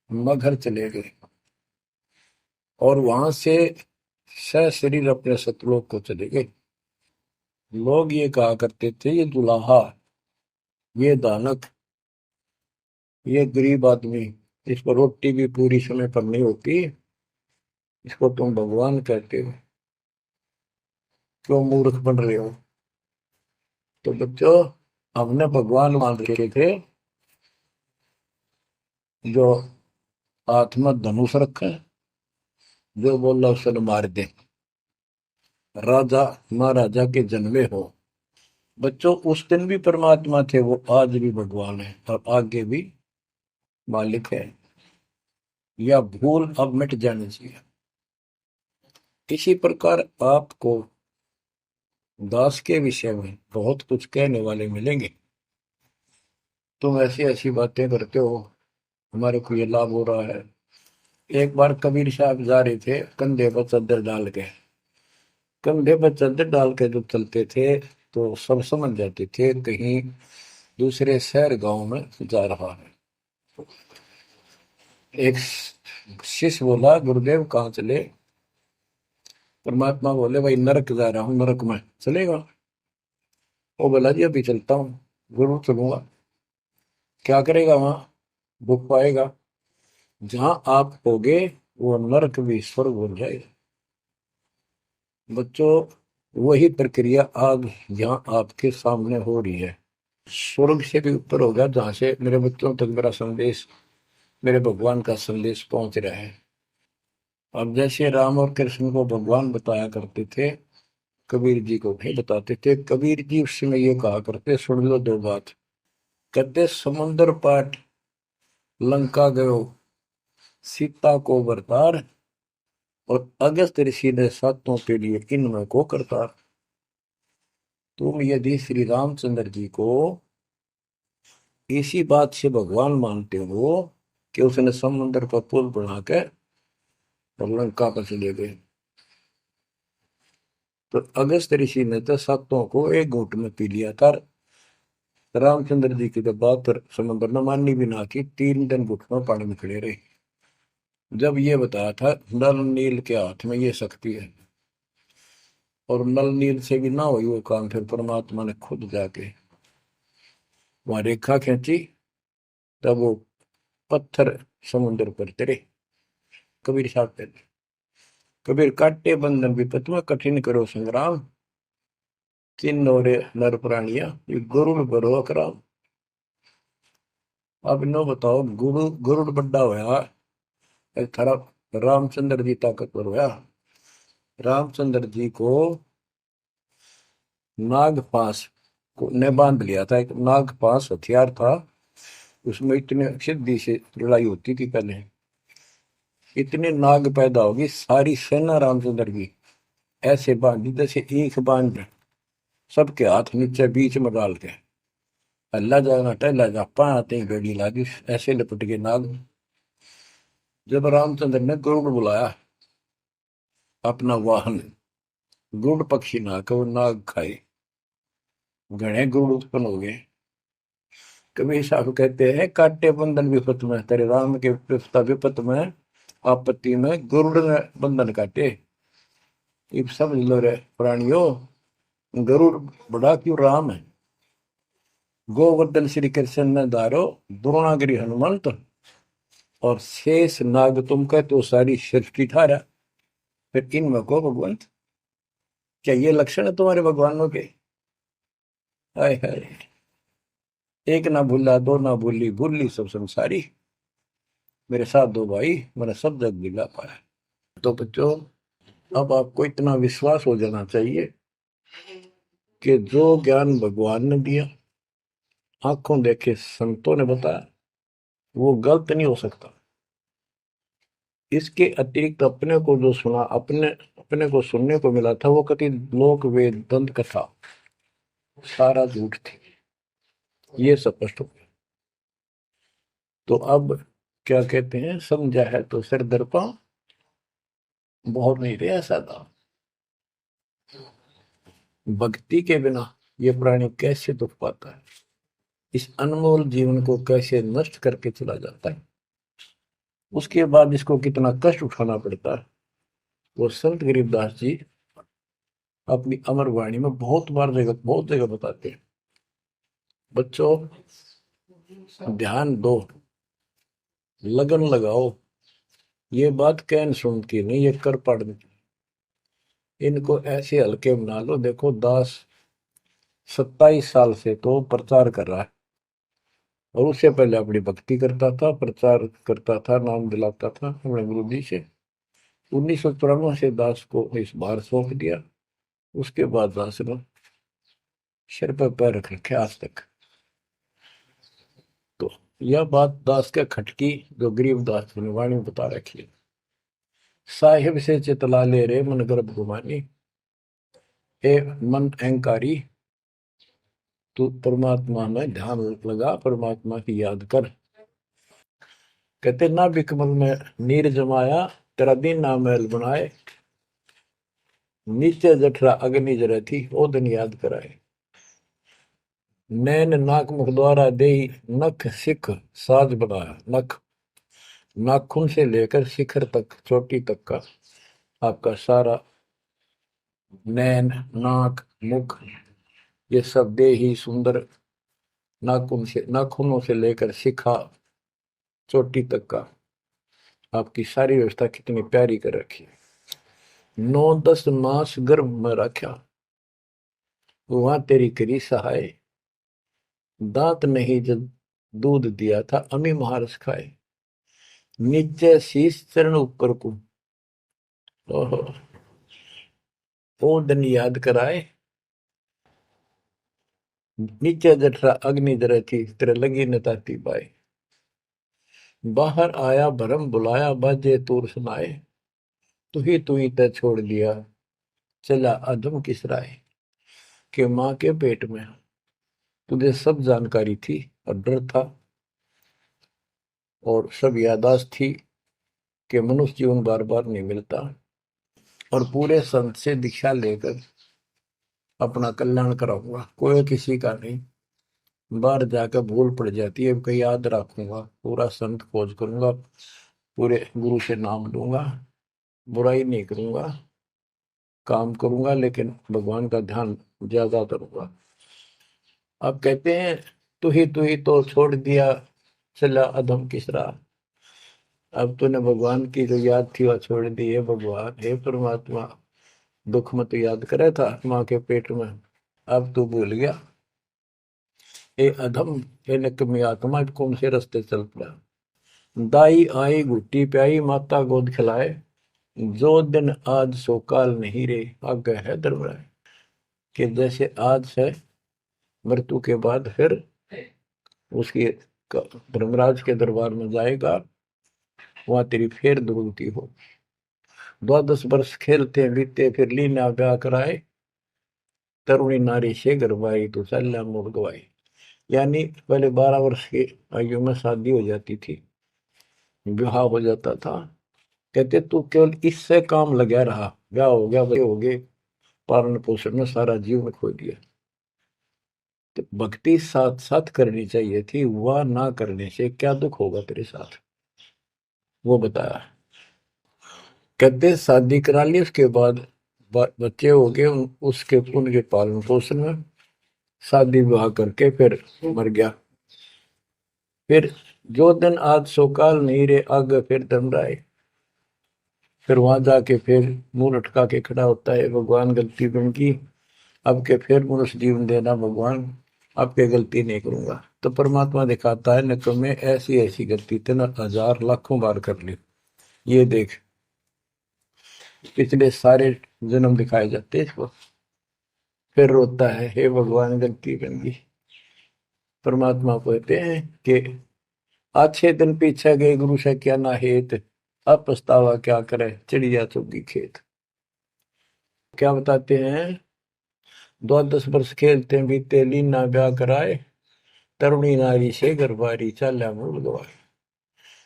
S1: मगहर चले गए और वहां से सशरीर अपने सतलोक को चले गए। लोग ये कहा करते थे, ये दुल्हा, ये दानक, ये गरीब आदमी, इसको रोटी भी पूरी समय पर नहीं होती, इसको तुम भगवान कहते हो, क्यों मूर्ख बन रहे हो। तो बच्चों, हमने भगवान मान रखे थे जो हाथ में धनुष रखे, जो बोला उसे मार दे, राजा महाराजा के जन्मे हो। बच्चों, उस दिन भी परमात्मा थे, वो आज भी भगवान है और आगे भी मालिक है। या भूल अब मिट जानी चाहिए। इसी प्रकार आपको दास के विषय में बहुत कुछ कहने वाले मिलेंगे। तुम ऐसी ऐसी बातें करते हो, हमारे को ये लाभ हो रहा है। एक बार कबीर साहब जा रहे थे, कंधे पर चादर डाल के, कंधे पर चादर डाल के जब चलते थे तो सब समझ जाते थे कहीं दूसरे शहर गांव में जा रहा है। एक शिष्य बोला, गुरुदेव कहाँ चले। परमात्मा बोले, भाई नरक जा रहा हूँ, नरक में चलेगा। वो बोला, जी अभी चलता हूँ, जरूर चलूंगा। क्या करेगा वहां, भूख पाएगा। जहां आप होगे वो नरक भी स्वर्ग बन जाएगा। बच्चों, वही प्रक्रिया आज यहाँ आपके सामने हो रही है। स्वर्ग से भी ऊपर होगा, जहां से मेरे बच्चों तक मेरा संदेश, मेरे भगवान का संदेश पहुंच रहा है। अब जैसे राम और कृष्ण को भगवान बताया करते थे, कबीर जी को नहीं बताते थे। कबीर जी उस समय ये कहा करते, सुन लो दो बात। कहते, समुद्र पाट लंका गयो, सीता को बरतार, और अगस्त ऋषि ने सातों के लिए इनमें को करतार। तुम यदि श्री रामचंद्र जी को इसी बात से भगवान मानते हो कि उसने समुद्र पर पुल बना के और लंका पर चले गए, तो अगस्त ऋषि ने तो सातों को एक घूंट में पी लिया था। रामचंद्र जी की तो बात समुद्र ने माननी भी ना की, 3 दिन घुटनों पानी में खड़े रहे। जब ये बताया था नल नील के हाथ में ये शक्ति है, और नल नील से भी ना हुई वो काम, फिर परमात्मा ने खुद जाके वहां रेखा खींची, तब वो पत्थर समुद्र पर तेरे। कबीर साहब कहते, कबीर काटे बंधन विपत में कठिन करो संग्राम, तीन नौरे नर प्राणिया ये गरुड़ बरो अकराम। अब नो बताओ, गुरु गरुड़ बड्डा होया, एक थारा रामचंद्र जी ताकतवर होया। रामचंद्र जी को नागपाश को ने बांध लिया था, एक नागपाश हथियार था, उसमें इतने सिद्धि से लड़ाई होती थी पहले। इतने नाग पैदा होगी, सारी सेना रामचंद्र की ऐसे बांधी जैसे एक बांध, सबके हाथ नीचे बीच में डाल के, अल्लाह जाना टहला जा पाते ही बेड़ी लागी, ऐसे लपट के नाग। जब रामचंद्र ने गरुड़ बुलाया अपना वाहन, गरुड़ पक्षी ना के वो नाग खाए, घने गरुड़ उत्पन्न हो गए। कबीर साहब कहते हैं, काटे बंधन विपत में, तेरे राम के विपत में, आपत्ति में गरुड़ ने बंधन काटे। ये समझ लो रे प्राणियों, गरुड़ बड़ा क्यों राम है। गोवर्धन श्री कृष्ण ने धारो, द्रोणागिरी हनुमंत, और शेष नाग तुम कहते हो सारी सृष्टि ठारा, फिर इनमें को भगवान, क्या ये लक्षण है तुम्हारे भगवानों के? हाय हाय, एक ना भूला दो ना भूली, भूली सब संसारी, मेरे साथ दो भाई, मैंने सब जग दिला पाया। तो बच्चों, अब आपको इतना विश्वास हो जाना चाहिए कि जो ज्ञान भगवान ने दिया, आंखों देखे संतों ने बताया, वो गलत नहीं हो सकता। इसके अतिरिक्त अपने को जो सुना, अपने अपने को सुनने को मिला था, वो कति लोक वेद दंत कथा सारा झूठ थी, ये स्पष्ट हो गया। तो अब क्या कहते हैं, समझा है तो सिर दर्पा, बहुत नहीं रहा सादा। भक्ति के बिना ये प्राणी कैसे दुख पाता है, इस अनमोल जीवन को कैसे नष्ट करके चला जाता है, उसके बाद इसको कितना कष्ट उठाना पड़ता है, वो संत गरीबदास जी अपनी अमर वाणी में बहुत जगह बताते हैं। बच्चों, ध्यान दो, लगन लगाओ, ये बात कैन सुन की नहीं, ये कर पड़ने की। इनको ऐसे हल्के बना लो। देखो दास 27 साल से तो प्रचार कर रहा है, और उससे पहले अपनी भक्ति करता था, प्रचार करता था, नाम दिलाता था अपने गुरु जी से। 1994 से दास को इस बार सौंप दिया, उसके बाद दास ने सिर पर पैर रख रखे आज तक। तो यह बात दास के खटकी, जो गरीब दास ने वाणी बता रखी है। साहिब से चितला ले रे मन गर्भ गुमानी, ए मन अहंकारी, तू परमात्मा में ध्यान लगा, परमात्मा की याद कर। कहते ना बिकमल में नीर जमाया, तेरा दिन ना महल बनाए, नीचे जठरा अग्नि जरे थी, ओ दिन याद कराए। नैन नाक मुख द्वारा दे, नख सिख साज बनाया, नख नाखून से लेकर शिखर तक, चोटी तक का आपका सारा नैन नाक मुख, ये सब दे ही सुंदर, नाखूनों से लेकर शिखा चोटी तक का आपकी सारी व्यवस्था कितनी प्यारी कर रखी है। 9-10 मास गर्भ में रखा, वहां तेरी करी सहाय, दांत नहीं जब दूध दिया था, अमी महारस खाए, नीचे शीश चरण ऊपर को, ओहो, ओ दिन याद कराए, नीचे जठरा अग्नि जरे थी, तेरे लगी न ताती बाई, बाहर आया भरम बुलाया, बाजे तूर सुनाए, तू ही तय छोड़ दिया, चला अधम किस राय। के माँ के पेट में तुझे सब जानकारी थी, और डर था, और सब यादाश्त थी कि मनुष्य जीवन बार बार नहीं मिलता, और पूरे संत से दीक्षा लेकर अपना कल्याण कराऊंगा, कोई किसी का नहीं। बाहर जाकर भूल पड़ जाती है, कहीं याद रखूंगा, पूरा संत खोज करूंगा, पूरे गुरु से नाम लूंगा, बुराई नहीं करूंगा, काम करूंगा, लेकिन भगवान का ध्यान ज्यादा करूंगा। आप कहते हैं तू ही तो छोड़ दिया, चला अधम किस राह। अब तूने भगवान की जो याद थी वह छोड़ दी है। भगवान, हे परमात्मा, दुख मत याद करे था माँ के पेट में, अब तू भूल गया। ए अधम, हे निकम्मी आत्मा, कौन से रास्ते चल पड़ा। दाई आई घुट्टी प्याई, माता गोद खिलाए, जो दिन आज सो काल नहीं रे, आगे है दरबराए। कि जैसे आज है, मृत्यु के बाद फिर उसकी धर्मराज के दरबार में जाएगा, वहां तेरी फेर दुर्गति हो। 12 वर्ष खेलते बीते, फिर लीना ब्याह कराए, तरुणी नारी से गरबाई, तो सल्ला मोड़ गवाई। यानी पहले 12 वर्ष की आयु में शादी हो जाती थी, विवाह हो जाता था। कहते तू केवल इससे काम लगा रहा, ब्याह हो गया, बच्चे हो गए, पालन पोषण में सारा जीवन खो दिया। तो भक्ति साथ साथ करनी चाहिए थी, वह ना करने से क्या दुख होगा तेरे साथ, वो बताया। कहते शादी करा ली, उसके बाद बच्चे हो गए, उसके उनके पालन पोषण में शादी विवाह करके फिर मर गया। फिर जो दिन आज सो काल नहीं रे, आगे फिर धर्मराय। फिर वहां जाके फिर मुंह लटका के खड़ा होता है, भगवान गलती बन की, अब के फिर मनुष्य जीवन देना भगवान, अब के गलती नहीं करूंगा। तो परमात्मा दिखाता है न तुम्हें ऐसी ऐसी गलती तेना हजार लाखों बार कर ली, ये देख। पिछले सारे जन्म दिखाए जाते हैं इसको। फिर रोता है, हे भगवान गलती बन गई। परमात्मा कहते हैं कि अच्छे दिन पीछे गए गुरु से क्या ना हेत, अब पछतावा क्या करे चिड़िया चुगी खेत। क्या बताते हैं, 10 वर्ष खेलते बीते लीना ब्याह कराए, तरुणी नारी से गरबारी चाल्या मूल गवाए।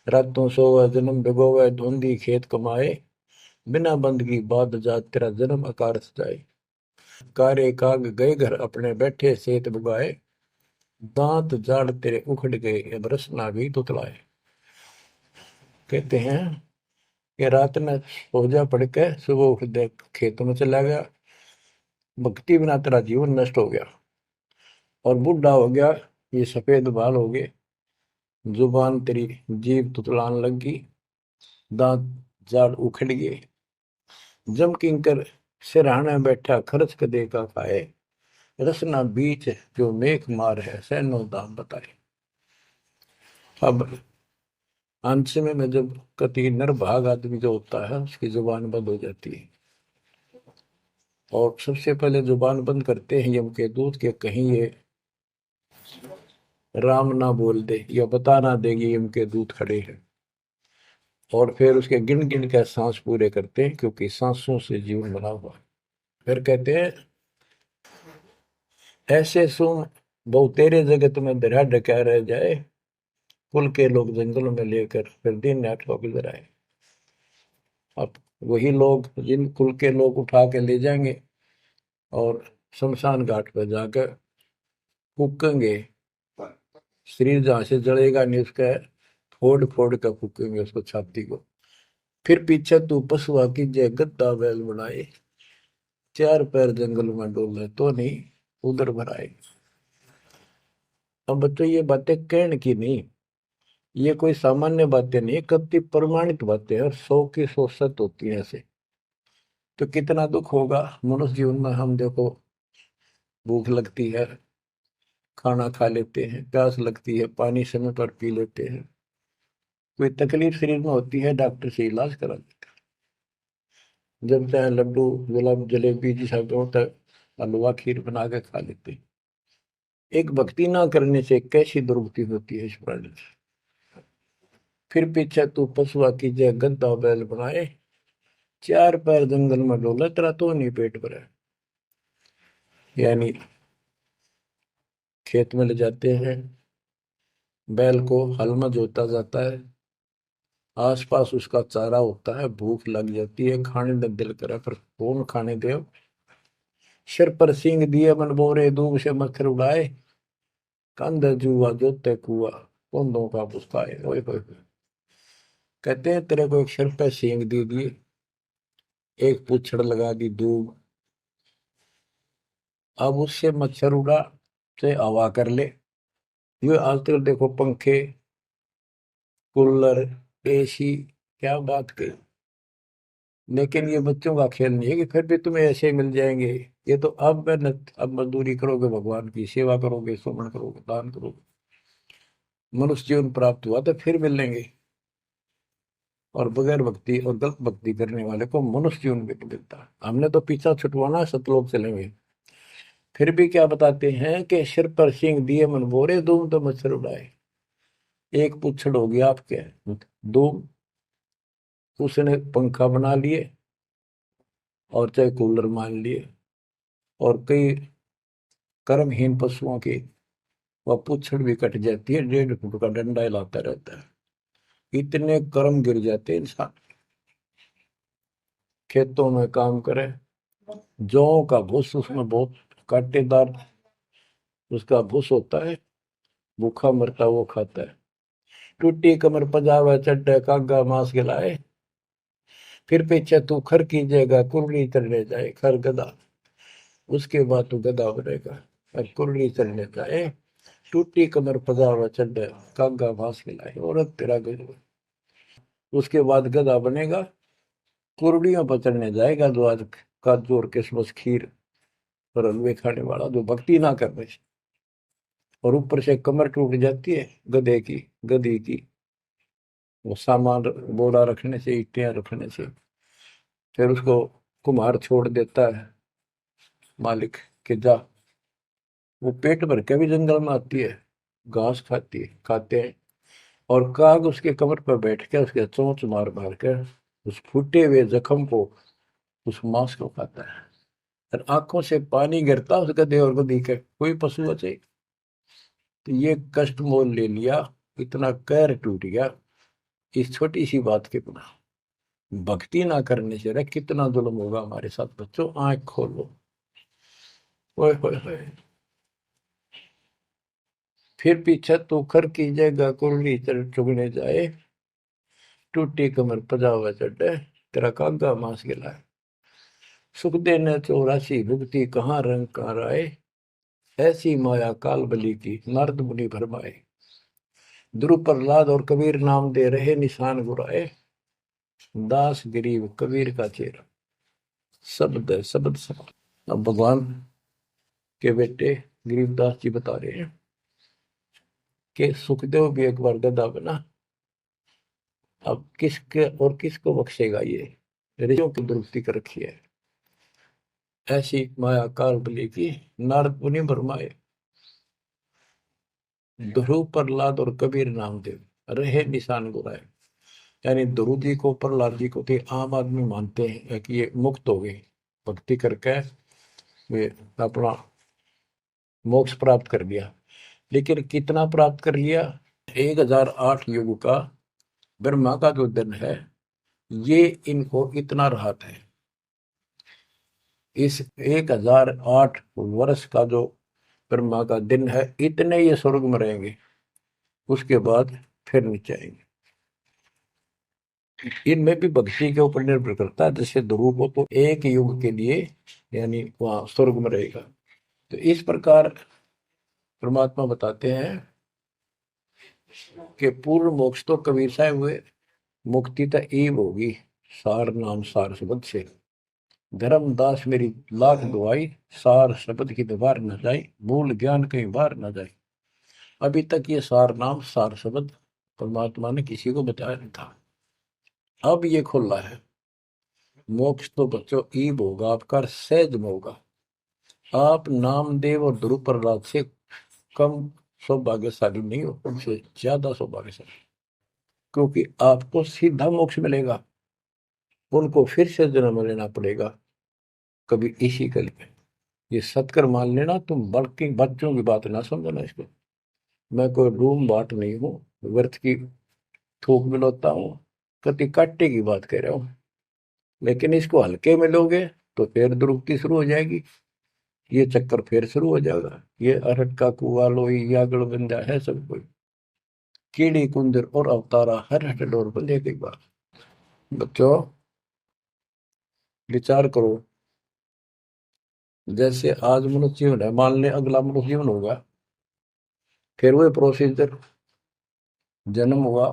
S1: रातों सोवा जन्म भिगोवे धुंधी खेत कमाए, बिना बंदगी बाद जात तेरा जन्म आकार जाए। कारे काग गए घर अपने बैठे सेत बुगाए, दांत जाड़ तेरे उखड़ गए अब रसना भी तुतलाए। कहते हैं कि रात में सो जा पड़ के सुबह उठ दे खेतों में चला गया, भक्ति बिना तेरा जीवन नष्ट हो गया। और बूढ़ा हो गया, ये सफेद बाल हो गए, जुबान तेरी जीभ तुतलान लगी, दांत जाड़ उखड़ गए। जम किंकर सिरहाने बैठा खर्च कदे का खाए, रसना बीच जो मेघ मार है सैनो दाम बताए। अब अंत में जब कति नरभाग आदमी जो होता है उसकी जुबान बंद हो जाती है, और सबसे पहले जुबान बंद करते हैं यम के दूत के, कहीं ये राम ना बोल दे या बता ना देगी यम के दूत खड़े हैं। और फिर उसके गिन गिन के सांस पूरे करते हैं, क्योंकि सांसों से जीवन बना हुआ है। फिर कहते हैं, ऐसे सुन बहु तेरे जगत में दरिया ढका रह जाए, कुल के लोग जंगलों में लेकर फिर दिन रात को गुजर आए। अब वही लोग जिन कुल के लोग उठा के ले जाएंगे और शमशान घाट पर जाकर फूकेंगे, शरीर जहां से जलेगा नहीं उसका फोड़ फोड़ कर फूकेंगे उसको, छाती को। फिर पीछे तू पशुआ की जय गद्दा बैल बनाए, चार पैर जंगल में डोले तो नहीं उधर भराए। अब बच्चों ये बातें कहने की नहीं, ये कोई सामान्य बातें नहीं, कति प्रमाणित बातें हैं और 100 की 100 सत्य होती है ऐसे। तो कितना दुख होगा मनुष्य जीवन में, हम देखो भूख लगती है खाना खा लेते हैं, प्यास लगती है पानी समय पर पी लेते हैं, कोई तकलीफ शरीर में होती है डॉक्टर से इलाज करा लेते हैं, जब चाहे लड्डू गुलाब जलेबी जी सब होता है, हलवा खीर बना के खा लेते हैं। एक भक्ति ना करने से कैसी दुर्गति होती है इस प्राणी से। फिर पीछे तू पशुआ की जय गद्दा बैल बनाए, चार पैर जंगल में डोला तेरा तो नहीं पेट भरा। यानी खेत में ले जाते हैं, बैल को हल में जोता जाता है, आसपास उसका चारा होता है, भूख लग जाती है, खाने का दिल करे पर कौन खाने दे। सिर पर सींग दिए मन बोरे दूब से मच्छर उड़ाए, कंध जुआ जोते कुआ कुंदों का पुस्ताए। ओए होए होए। कहते हैं तेरे को एक सिर पे सींग दे दिए, एक पूछड़ लगा दी दूब, अब उससे मच्छर उड़ा से हवा कर ले। ये आजकल देखो पंखे कूलर एसी, क्या बात कही। लेकिन ये बच्चों का खेल नहीं है कि फिर भी तुम्हें ऐसे मिल जाएंगे। ये तो अब मेहनत, अब मजदूरी करोगे, भगवान की सेवा करोगे, सुमन करोगे, दान करोगे, मनुष्य जीवन प्राप्त हुआ तो फिर मिलेंगे। और बगैर भक्ति और गलत भक्ति करने वाले को मनुष्य जीवन भी नहीं मिलता। हमने तो पीछा छुटवाना, सतलोक चलेंगे। फिर भी क्या बताते हैं कि सिर पर सींग दिए मन बोरे, दूम तो मच्छर उड़ाए। एक पुच्छड़ हो गया आपके, दो उसने पंखा बना लिए और चाहे कूलर मान लिए, और कई कर्महीन पशुओं की वह पुच्छड़ भी कट जाती है, 1.5 फुट का डंडा हिलाता रहता है। इतने कर्म गिर जाते हैं इंसान। खेतों में काम करे, जौ का भूस उसमें बहुत कांटेदार उसका भूस होता है, भूखा मरता वो खाता है। टूटी कमर पजावा चड्डे कागा मांस खिलाए, फिर पीछे तू खर कीजिएगा कुरली चढ़ने जाए खर गधा, उसके बाद तू गधा बनेगा और कुरली चढ़ने जाए। टूटी कमर पजावा चढ़ कागा घास खिलाए, औरत तेरा गजब। उसके बाद गधा बनेगा, कुर्डियों पर चढ़ने जाएगा, जो आज काजू और किशमिश खीर और हलवे खाने वाला, जो भक्ति ना करने से, और ऊपर से कमर टूट जाती है गधे की, गधी की, वो सामान बोरा रखने से, ईटियां रखने से। फिर उसको कुम्हार छोड़ देता है मालिक के जा, वो पेट भर के भी जंगल में आती है, घास खाती है, खाते हैं। और काग उसके कमर पर बैठ के उसके चोंच मार मार कर उस फूटे हुए जख्म को, उस मांस को खाता है। और आंखों से पानी गिरता उस गधे और गधी के, कोई पशु बचे। तो ये कष्ट मोल ले लिया, इतना कहर टूट गया इस छोटी सी बात के बिना। भक्ति ना करने से रे कितना जुल्म होगा हमारे साथ। बच्चों आंख खोलो, ओए होए होए। फिर पीछे तो खर की जगह कुरली चुगने जाए, टूटी कमर पजावा चढ़े, तेरा कागा मांस गिलाए। सुख देने 84 भुगती कहाँ रंग कार आए, ऐसी माया काल बली की नारद मुनि भरमाए। ध्रुव प्रहलाद और कबीर नाम दे रहे निशान गुराए, दास गरीब कबीर का चेहरा। शब्द है, शब्द शब्द। अब भगवान के बेटे गरीबदास जी बता रहे हैं कि सुखदेव भी एक बार गधा बना। अब किसके और किसको बख्शेगा ये, ऋषियों की दुरुक्ति कर रखी है। ऐसी माया काल बली की नारद मुनि भरमाए, ध्रुव प्रहलाद और कबीर नामदेव रहे निशान गुराए। यानी ध्रुव जी को, प्रहलाद जी को तो आम आदमी मानते हैं कि ये मुक्त हो गए, भक्ति करके वे अपना मोक्ष प्राप्त कर लिया। लेकिन कितना प्राप्त कर लिया? 1008 युग का ब्रह्मा का जो दिन है, ये इनको इतना राहत है। इस 1008 वर्ष का जो ब्रह्मा का दिन है, इतने ये स्वर्ग में रहेंगे, उसके बाद फिर नीचे आएंगे। इनमें भी भक्ति के ऊपर निर्भर करता है। जैसे ध्रुव को तो एक युग के लिए यानी वहां स्वर्ग में रहेगा। तो इस प्रकार परमात्मा बताते हैं कि पूर्ण मोक्ष तो कबीर साहब हुए, मुक्ति तो ईब होगी सार नाम सार शब्द से। धर्मदास मेरी लाख दुआई, सार शब्द की दीवार न जाए, मूल ज्ञान कहीं बाहर न जाए। अभी तक ये सार नाम सार शब्द परमात्मा ने किसी को बताया नहीं था, अब ये खुला है। मोक्ष तो बच्चों ईब होगा आपका, सहज में होगा। आप नामदेव और ध्रुव प्रहलाद से कम सौभाग्यशाली नहीं हो, उनसे ज्यादा सौभाग्यशाली, क्योंकि आपको सीधा मोक्ष मिलेगा, उनको फिर से जन्म लेना पड़ेगा कभी इसी कल में। ये सत्कर मान लेना, तुम बल्कि बच्चों की बात ना समझना इसको। मैं कोई रूम बाट नहीं हूँ, व्यर्थ की थूक मिलोता हूँ, कति काटे की बात कह रहा हूँ। लेकिन इसको हल्के में लोगे तो फिर दुरुक्ति शुरू हो जाएगी, ये चक्कर फिर शुरू हो जाएगा। ये अरट का कुआ लोई यागड़ बंदा है सब कोई, कीड़ी कुंदर और अवतारा हर हट डोर बंदे एक बार। बच्चों विचार करो, जैसे आज मनुष्य जीवन है, मान ले अगला मनुष्य जीवन होगा, फिर वही प्रोसीजर, जन्म हुआ,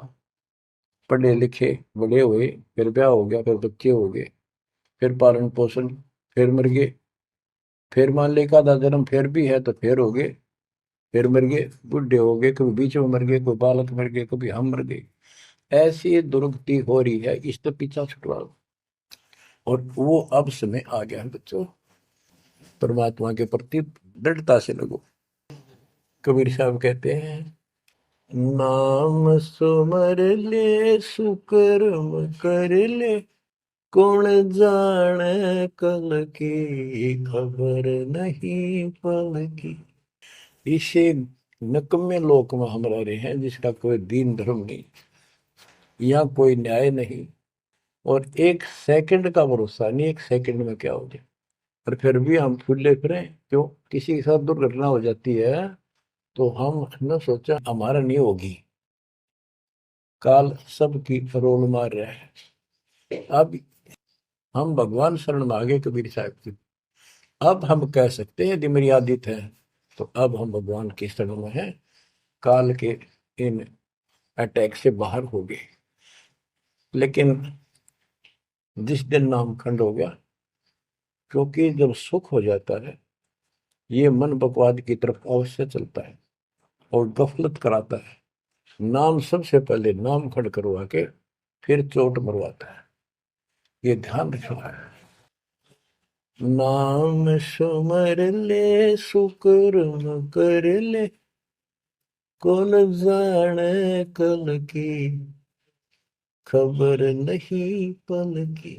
S1: पढ़े लिखे बड़े हुए, फिर ब्याह हो गया, फिर बच्चे हो गए, फिर पालन पोषण, फिर मर गए, फिर मान ले का आधा जन्म फिर भी है तो फिर हो गए, फिर मर गए, बूढ़े हो गए, कभी बीच में मर गए, कोई बालक मर गए, कभी हम मर गए। ऐसी दुर्गति हो रही है, इससे पीछा छुड़वाओ। और वो अब समय आ गया है बच्चों, परमात्मा के प्रति दृढ़ता से लगो। कबीर साहब कहते हैं, नाम सुमर ले सुकर्म कर ले, कौन जाने कल की खबर नहीं पल की। इसे नकम्मे लोक में हम रह रहे हैं, जिसका कोई दीन धर्म नहीं, यहाँ कोई न्याय नहीं, और एक सेकंड का भरोसा नहीं, एक सेकंड में क्या हो जाए। और फिर भी हम फूले फिरें, क्यों? किसी के साथ दुर्घटना हो जाती है तो हम न सोचा हमारा नहीं होगी, काल सबकी रोल मार रहा है। अब हम भगवान शरण मांगे कबीर साहब की, अब हम कह सकते हैं यदि मेरी आदित है, तो अब हम भगवान की शरण में हैं। काल के इन अटैक से बाहर हो गए। लेकिन जिस दिन नामखंड हो गया, क्योंकि जब सुख हो जाता है ये मन बकवाद की तरफ अवश्य चलता है और गफलत कराता है। नाम सबसे पहले नाम खड़ करवा के फिर चोट मरवाता है, ये ध्यान रखना है। नाम सुमर ले सुकर्म कर ले, कौन जाने कल की, खबर नहीं पल की।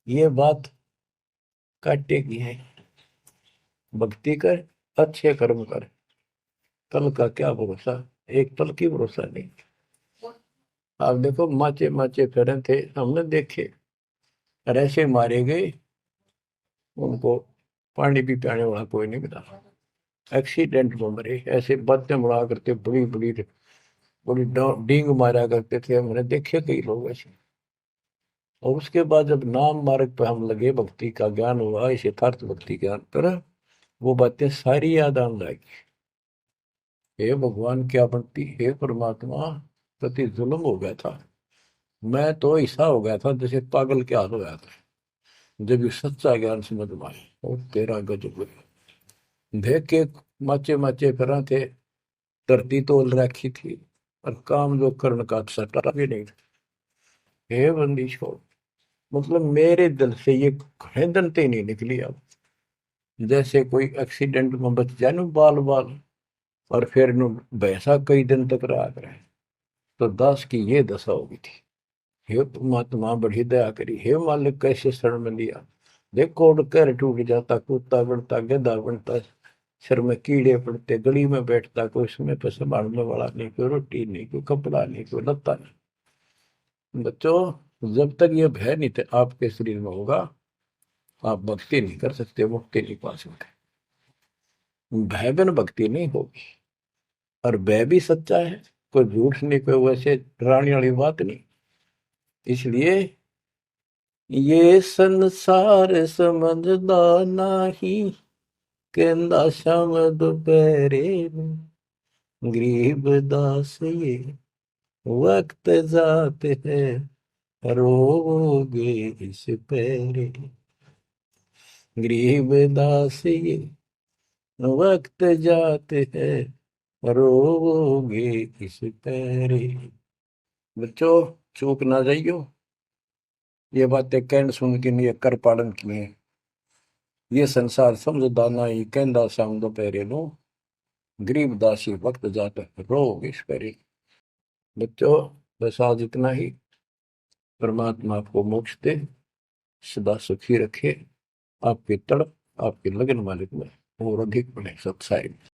S1: ये बात काटेगी है। भक्ति कर, अच्छे कर्म कर, कल का क्या भरोसा, एक पल की भरोसा नहीं। आप देखो माचे माचे फिरे थे, हमने देखे, और ऐसे मारे गए, उनको पानी भी पियाने वाला कोई नहीं मिला, एक्सीडेंट में मरे। ऐसे बातें उड़ा करते, बड़ी बड़ी बड़ी डींग मारा करते थे, हमने देखे कई लोग ऐसे। और उसके बाद जब नाम मार्ग पर हम लगे, भक्ति का ज्ञान हुआ, इस यथार्थ भक्ति ज्ञान पर, वो बातें सारी याद आने लगी। हे भगवान क्या बनती, हे परमात्मा, प्रति जुल्म हो गया था। मैं तो ऐसा हो गया था जैसे पागल के हाल हो गया था, जब ये सच्चा ज्ञान समझ में आए। और तेरा गजब देख के माचे माचे फिरा थे, धरती तोल रखी थी, और काम जो कर्ण का सटा भी नहीं। हे बंदी छोड़, मतलब मेरे दिल से ये खेदनते नहीं निकली। अब जैसे कोई एक्सीडेंट में बच जाए ना बाल बाल, और फिर नु भैंसा कई दिन तक रहा करे, तो दास की ये दशा होगी थी। हे परमात्मा बड़ी दया करी, हे मालिक कैसे शरण में लिया। देखो कर टूट जाता, कुत्ता बनता, गधा बनता, सिर में कीड़े पड़ते, गली में बैठता, कोई समय पर संभालने वाला नहीं, कोई रोटी नहीं, कोई कपड़ा नहीं, कोई लत्ता नहीं। बच्चों, जब तक ये भय नहीं थे आपके शरीर में होगा, आप भक्ति नहीं कर सकते, मुक्ति नहीं पा सकते। भय बिन भक्ति नहीं होगी। और भय भी सच्चा है, कोई झूठ नहीं, कोई वैसे डराने वाली बात नहीं। इसलिए ये संसार समझदा नहीं, कहंदा शाम दोपहरे नूं, गरीब दास ये वक्त जाते है, रोगे इस पैरे। गरीब दास ये वक्त जाते हैं, रोगे इस पैरे। बच्चों, चूक ना जाइयो, ये बातें कहन सुन के नहीं कर पालन किए। ये संसार समझदा नहीं, कहंदा शाम दोपहरे नो, गरीब दासी वक्त जाता है, रोग इस पैरे। बच्चों, बस आज इतना ही। परमात्मा आपको मोक्ष दे, सदा सुखी रखे, आपकी तड़प आपके लगन मालिक में और अधिक बने सत्साई।